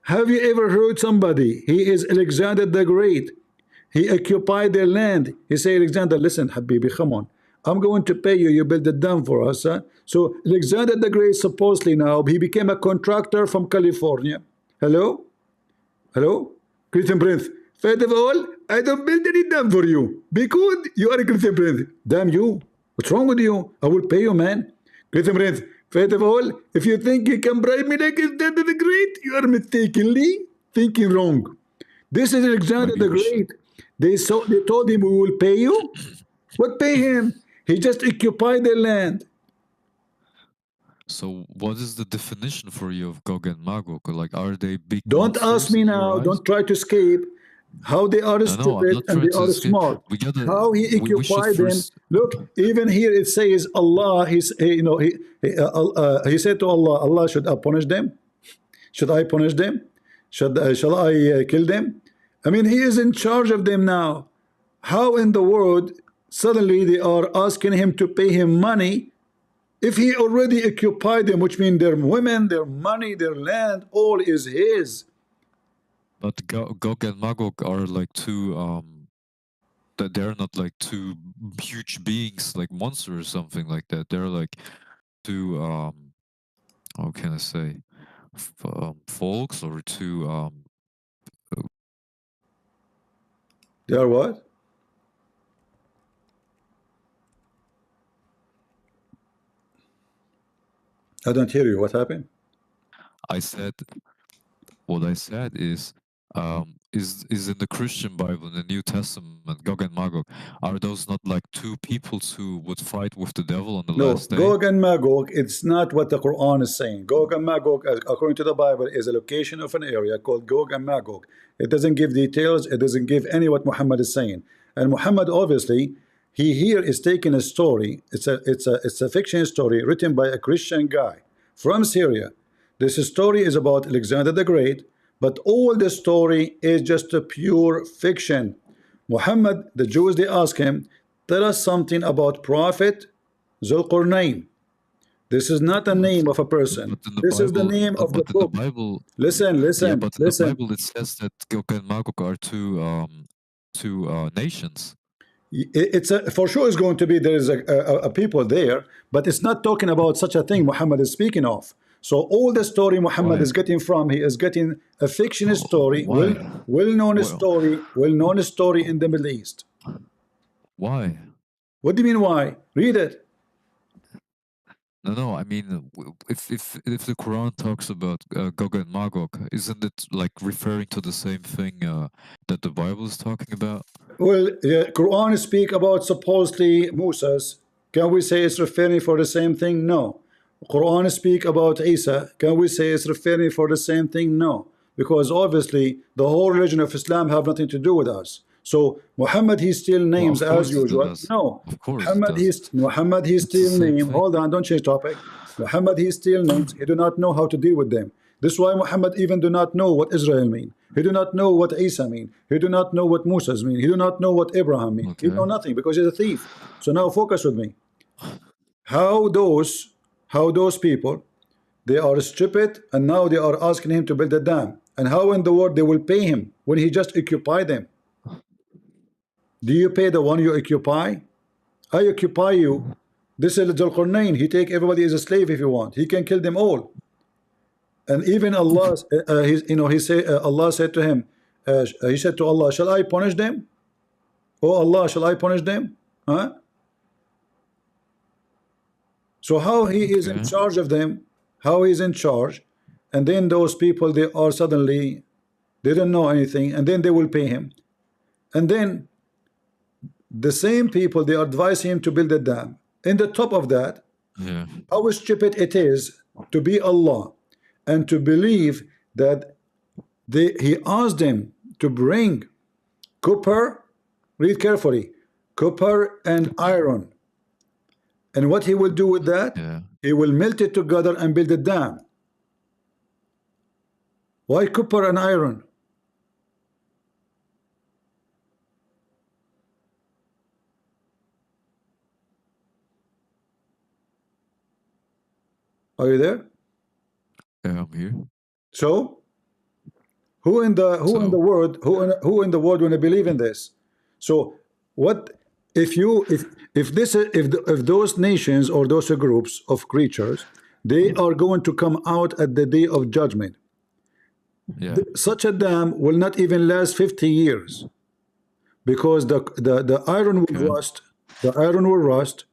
Have you ever heard somebody? He is Alexander the Great. He occupied their land. He said, Alexander, listen, Habibi, come on. I'm going to pay you. You build a dam for us. Huh? So Alexander the Great, supposedly now, he became a contractor from California. Hello? Hello? Christian Prince. First of all, I don't build any dam for you because you are a Christian Prince. Damn you. What's wrong with you? I will pay you, man. Christian Prince. First of all, if you think you can bribe me like Alexander the Great, you are mistakenly thinking wrong. This is Alexander the Great. They told him we will pay you. What pay him? He just occupied their land. So what is the definition for you of Gog and Magog? Like, are they big Don't monsters ask me in your now. eyes? Don't try to escape. How they are No, I'm stupid not and trying they to are escape. smart. We gotta. How he we should occupied them. first. Look, even here it says Allah. He said to Allah, Allah, should I punish them? Should I punish them? Shall I kill them? I mean, he is in charge of them now. How in the world suddenly they are asking him to pay him money if he already occupied them, which means their women, their money, their land, all is his. But Gog and Magog are like two. That they're not like two huge beings, like monsters or something like that. They're like two. How can I say? Folks or two. They are what? I don't hear you. What happened? I said what I said is in the Christian Bible, in the New Testament, Gog and Magog, are those not like two peoples who would fight with the devil on the No, last day? Gog and Magog, it's not what the Quran is saying. Gog and Magog, according to the Bible, is a location of an area called Gog and Magog. It doesn't give details. It doesn't give any what Muhammad is saying. And Muhammad, obviously, He here is taking a story. It's a fiction story written by a Christian guy from Syria. This story is about Alexander the Great, but all the story is just a pure fiction. Muhammad, the Jews, they ask him, tell us something about Prophet Zulqarnain. This is not a name of a person. This is the name of the book. Listen, Yeah, listen, but in the listen. Bible it says that Gog and Magog are two nations. For sure it's going to be, there is a people there, but it's not talking about such a thing Muhammad is speaking of. So all the story Muhammad Why? is getting from, he is getting a fiction story, Why? well-known Well- story in the Middle East. Why? What do you mean why? Read it. No, I mean, if the Quran talks about Gog and Magog, isn't it like referring to the same thing that the Bible is talking about? Well, Quran speak about supposedly Moses. Can we say it's referring for the same thing? No. Quran speak about Isa. Can we say it's referring for the same thing? No. Because obviously the whole religion of Islam have nothing to do with us. So Muhammad, he still names Well, of as course it usual. does. No. Of course it Muhammad, does. Muhammad, he It's the still same name. thing. Hold on, don't change topic. Muhammad, he still names. He do not know how to deal with them. This is why Muhammad even do not know what Israel mean. He do not know what Isa mean. He do not know what Moses mean. He do not know what Abraham mean. He Okay. know nothing because he's a thief. So now focus with me. How those people, they are stupid, and now they are asking him to build a dam. And how in the world they will pay him when he just occupy them? Do you pay the one you occupy? I occupy you. This is Zulqarnain. He take everybody as a slave if you want. He can kill them all. And even Allah, Allah said to him, he said to Allah, shall I punish them? Oh Allah, shall I punish them? Huh? So how he is in Okay. charge of them? How he is in charge? And then those people, they are suddenly, they don't know anything, and then they will pay him. And then the same people, they advise him to build a dam. In the top of that, Yeah. how stupid it is to be Allah and to believe that he asked them to bring copper, read carefully, copper and iron. And what he will do with that? Yeah. He will melt it together and build a dam. Why copper and iron? Are you there? Yeah, I'm here. So who in the world who in the world want to believe in this? So what if those nations or those groups of creatures, they are going to come out at the day of judgment? Yeah. Such a dam will not even last 50 years because the iron will Okay. rust. The iron will rust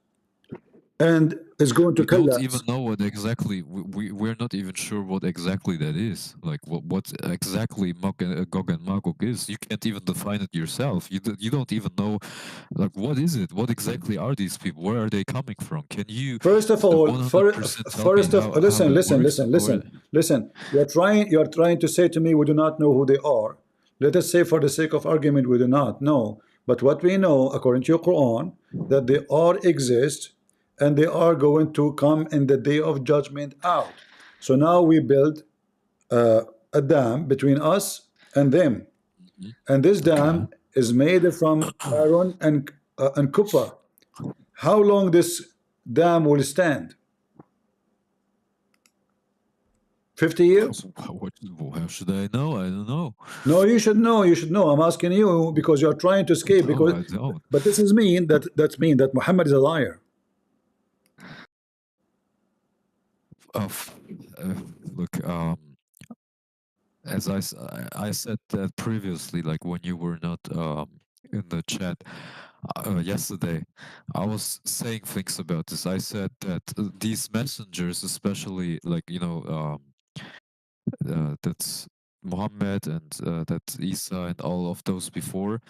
and it's going to We don't collapse. even know what exactly we're not even sure what exactly that is. Like what exactly Gog and Magog is. You can't even define it yourself. You don't even know, like, what is it? What exactly are these people? Where are they coming from? Can you First of all, 100% tell me how listen, it listen, works? listen, Or- listen. You are trying to say to me we do not know who they are. Let us say for the sake of argument we do not know. But what we know, according to your Quran, that they are exist and they are going to come in the day of judgment out. So now we build a dam between us and them. Mhm. And this Okay. dam is made from iron and copper. How long this dam will stand? 50 years? How should I know? I don't know. No, you should know. You should know. I'm asking you because you're trying to escape. No, Because, I don't. but this is mean that Muhammad is a liar. Look, as I said that previously, like when you were not in the chat yesterday, I was saying things about this. I said that these messengers, especially like that's Muhammad and that Isa and all of those before,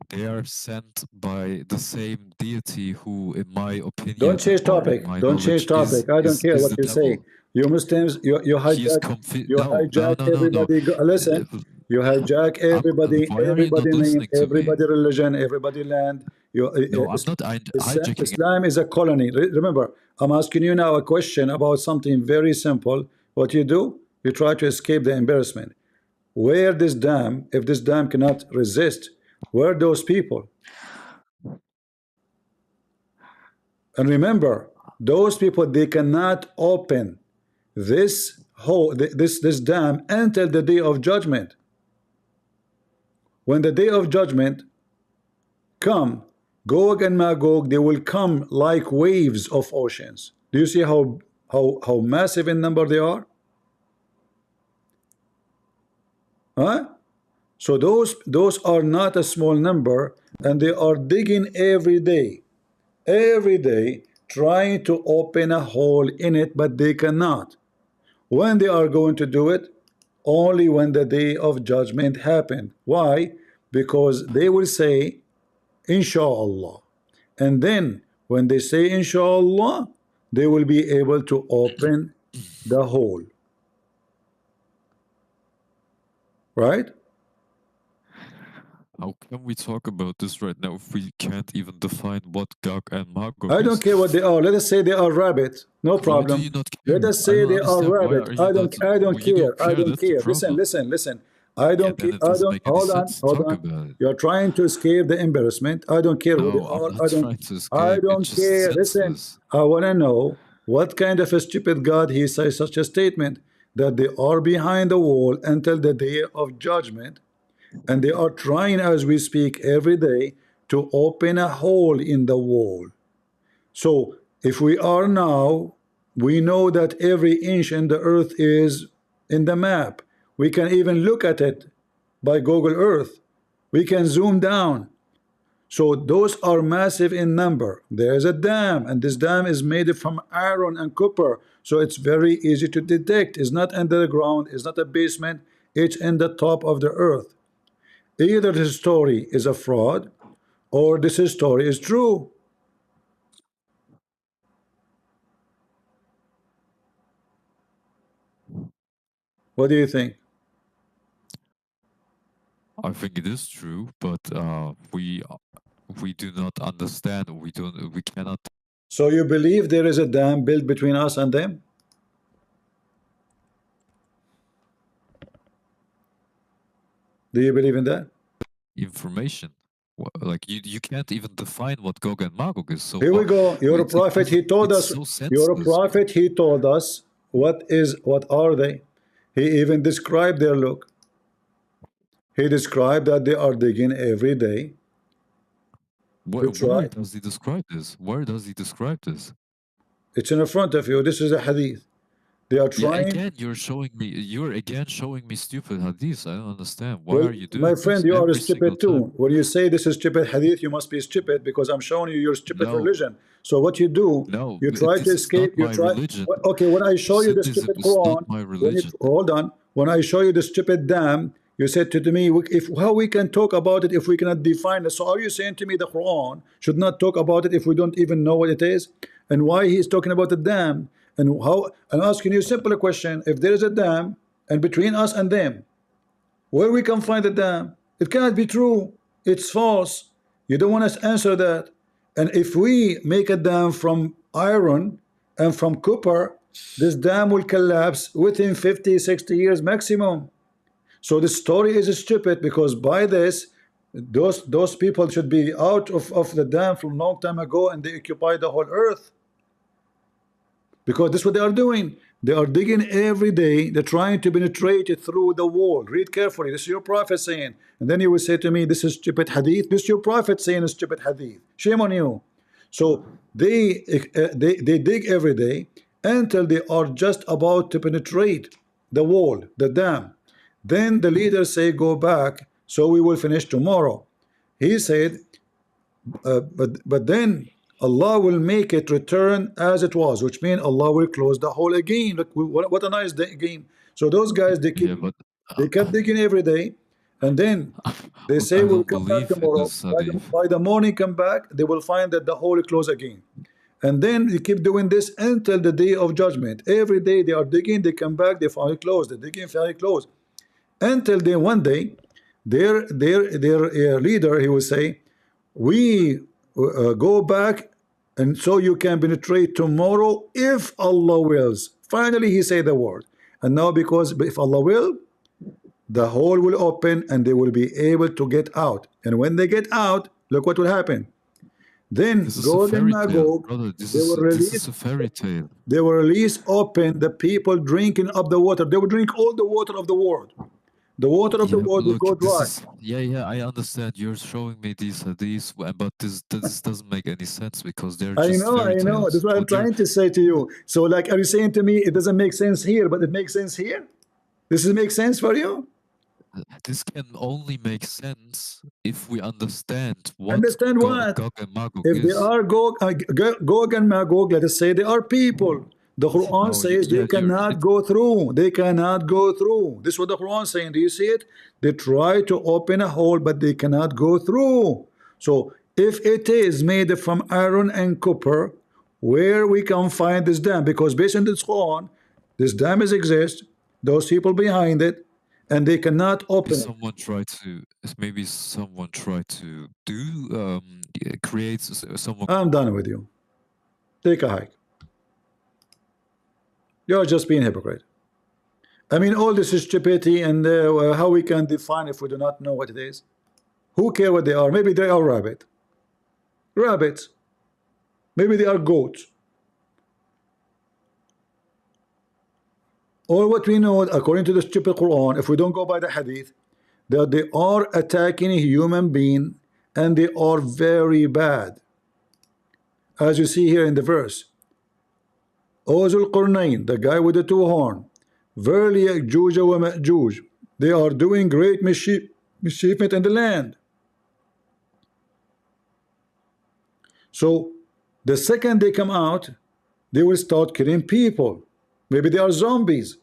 they are sent by the same deity who, in my opinion, Don't change or in topic. my Don't change knowledge, topic. I don't care is what the you say. devil. You Muslims, you He is hijack no. everybody. Listen, you hijack everybody, Why are you not listening to me? everybody religion, everybody land. No, I'm not hijacking. Islam is a colony. Remember, I'm asking you now a question about something very simple. What you do? You try to escape the embarrassment. Where this dam, if this dam cannot resist, where are those people? And remember, those people, they cannot open this hole, this dam until the day of judgment. When the day of judgment come, Gog and Magog, they will come like waves of oceans. Do you see how massive in number they are? Huh? So those are not a small number, and they are digging every day, trying to open a hole in it, but they cannot. When they are going to do it? Only when the day of judgment happened. Why? Because they will say, Inshallah. And then when they say Inshallah, they will be able to open the hole. Right? How can we talk about this right now if we can't even define what Gog and Magog I don't is? care what they are. Let us say they are rabbit. No Why problem. do you not care? Let us say they are rabbit. I don't care. I don't care. That's the Listen. I don't care. Then it doesn't make any Hold on. sense to talk about it. You're trying to escape the embarrassment. I don't care who they No, are. I'm not trying to escape. I don't It's just care. Listen, senseless. I want to know what kind of a stupid God he says such a statement that they are behind the wall until the day of judgment, and they are trying as we speak every day to open a hole in the wall. So if we are now, we know that every inch in the earth is in the map. We can even look at it by Google Earth. We can zoom down. So those are massive in number. There's a dam, and this dam is made from iron and copper. So it's very easy to detect. It's not under the ground, it's not a basement, it's in the top of the earth. Either this story is a fraud or this story is true. What do you think? I think it is true, but we do not understand. We cannot. So you believe there is a dam built between us and them? Do you believe in that? Information. Like you can't even define what Gog and Magog is. So here we go. You're a prophet. He told us. You're a prophet. He told us what are they? He even described their look. He described that they are digging every day. Where does he describe this? Where does he describe this? It's in front of you. This is a hadith. They are trying. Yeah, again, you're again showing me stupid hadiths. I don't understand. Why are you doing my friend, this you are every stupid too. time? When you say this is stupid hadith, you must be stupid because I'm showing you your stupid religion. So what you do, you try to escape. You try. Okay, when I show you the stupid Quran, hold on. When I show you the stupid dam, you said to me, how we can talk about it if we cannot define it? So are you saying to me the Quran should not talk about it if we don't even know what it is? And why he is talking about the dam? And how? I'm asking you a simple question. If there is a dam, and between us and them, where we can find the dam? It cannot be true. It's false. You don't want us to answer that. And if we make a dam from iron and from copper, this dam will collapse within 50, 60 years maximum. So the story is stupid because by this, those people should be out of the dam from a long time ago, and they occupy the whole earth. Because this is what they are doing. They are digging every day. They're trying to penetrate it through the wall. Read carefully. This is your prophet saying. And then you will say to me, this is stupid hadith. This is your prophet saying a stupid hadith. Shame on you. So they dig every day until they are just about to penetrate the wall, the dam. Then the leaders say, go back, so we will finish tomorrow. He said, but then Allah will make it return as it was, which means Allah will close the hole again. Look, what a nice game. So those guys, they kept digging every day, and then they say we'll come back tomorrow. By the morning come back, they will find that the hole is closed again. And then they keep doing this until the day of judgment. Every day they are digging, they come back, they find it closed, they digging, find it closed. Until then one day, their leader, he will say, we go back, and so you can penetrate tomorrow if Allah wills. Finally, he said the word. And now, because if Allah will, the hole will open and they will be able to get out. And when they get out, look what will happen. Then This is a Gog and fairy tale, Magog, brother. they will This release, is a fairy tale. they will release open the people drinking of the water. They will drink all the water of the world. The water of the Yeah, world will look, go this dry. is yeah, I understand. You're showing me these hadiths, but this doesn't make any sense because they're just fairy I know. tales. That's what I'm What you're trying to say to you. So, like, are you saying to me it doesn't make sense here, but it makes sense here? This is make sense for you? this can only make sense if we understand what Understand what? Gog and Magog If they is. are Gog and Magog, let us say they are people. The Quran No, says they yeah, cannot go through. They cannot go through. This is what the Quran is saying. Do you see it? They try to open a hole, but they cannot go through. So if it is made from iron and copper, where we can find this dam? Because based on this Quran, this dam exist, those people behind it, and they cannot open it. Maybe someone tried to do create someone. I'm done with you. Take a hike. You're just being hypocrite. I mean, all this is stupidity, and how we can define if we do not know what it is. Who care what they are? Maybe they are rabbits. Maybe they are goats. Or what we know, according to the stupid Quran, if we don't go by the hadith, that they are attacking a human being, and they are very bad. As you see here in the verse, O Zul Qarnayn, the guy with the two horns, verily Ya'juj wa Ma'juj, they are doing great mischievement in the land. So the second they come out, they will start killing people. Maybe they are zombies.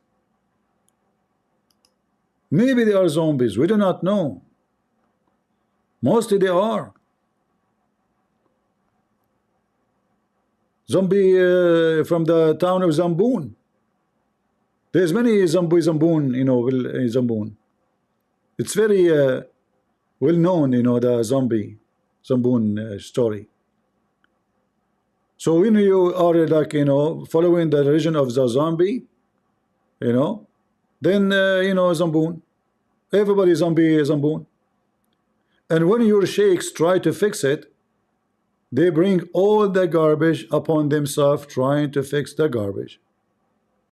Maybe they are zombies. We do not know. Mostly they are. Zombie from the town of Zamboon. There's many Zamboon, you know, Zamboon. It's very well known, you know, the Zamboon story. So when you are like, you know, following the religion of the zombie, you know, then you know, Zamboon. Everybody Zamboon. And when your sheikhs try to fix it, they bring all the garbage upon themselves trying to fix the garbage.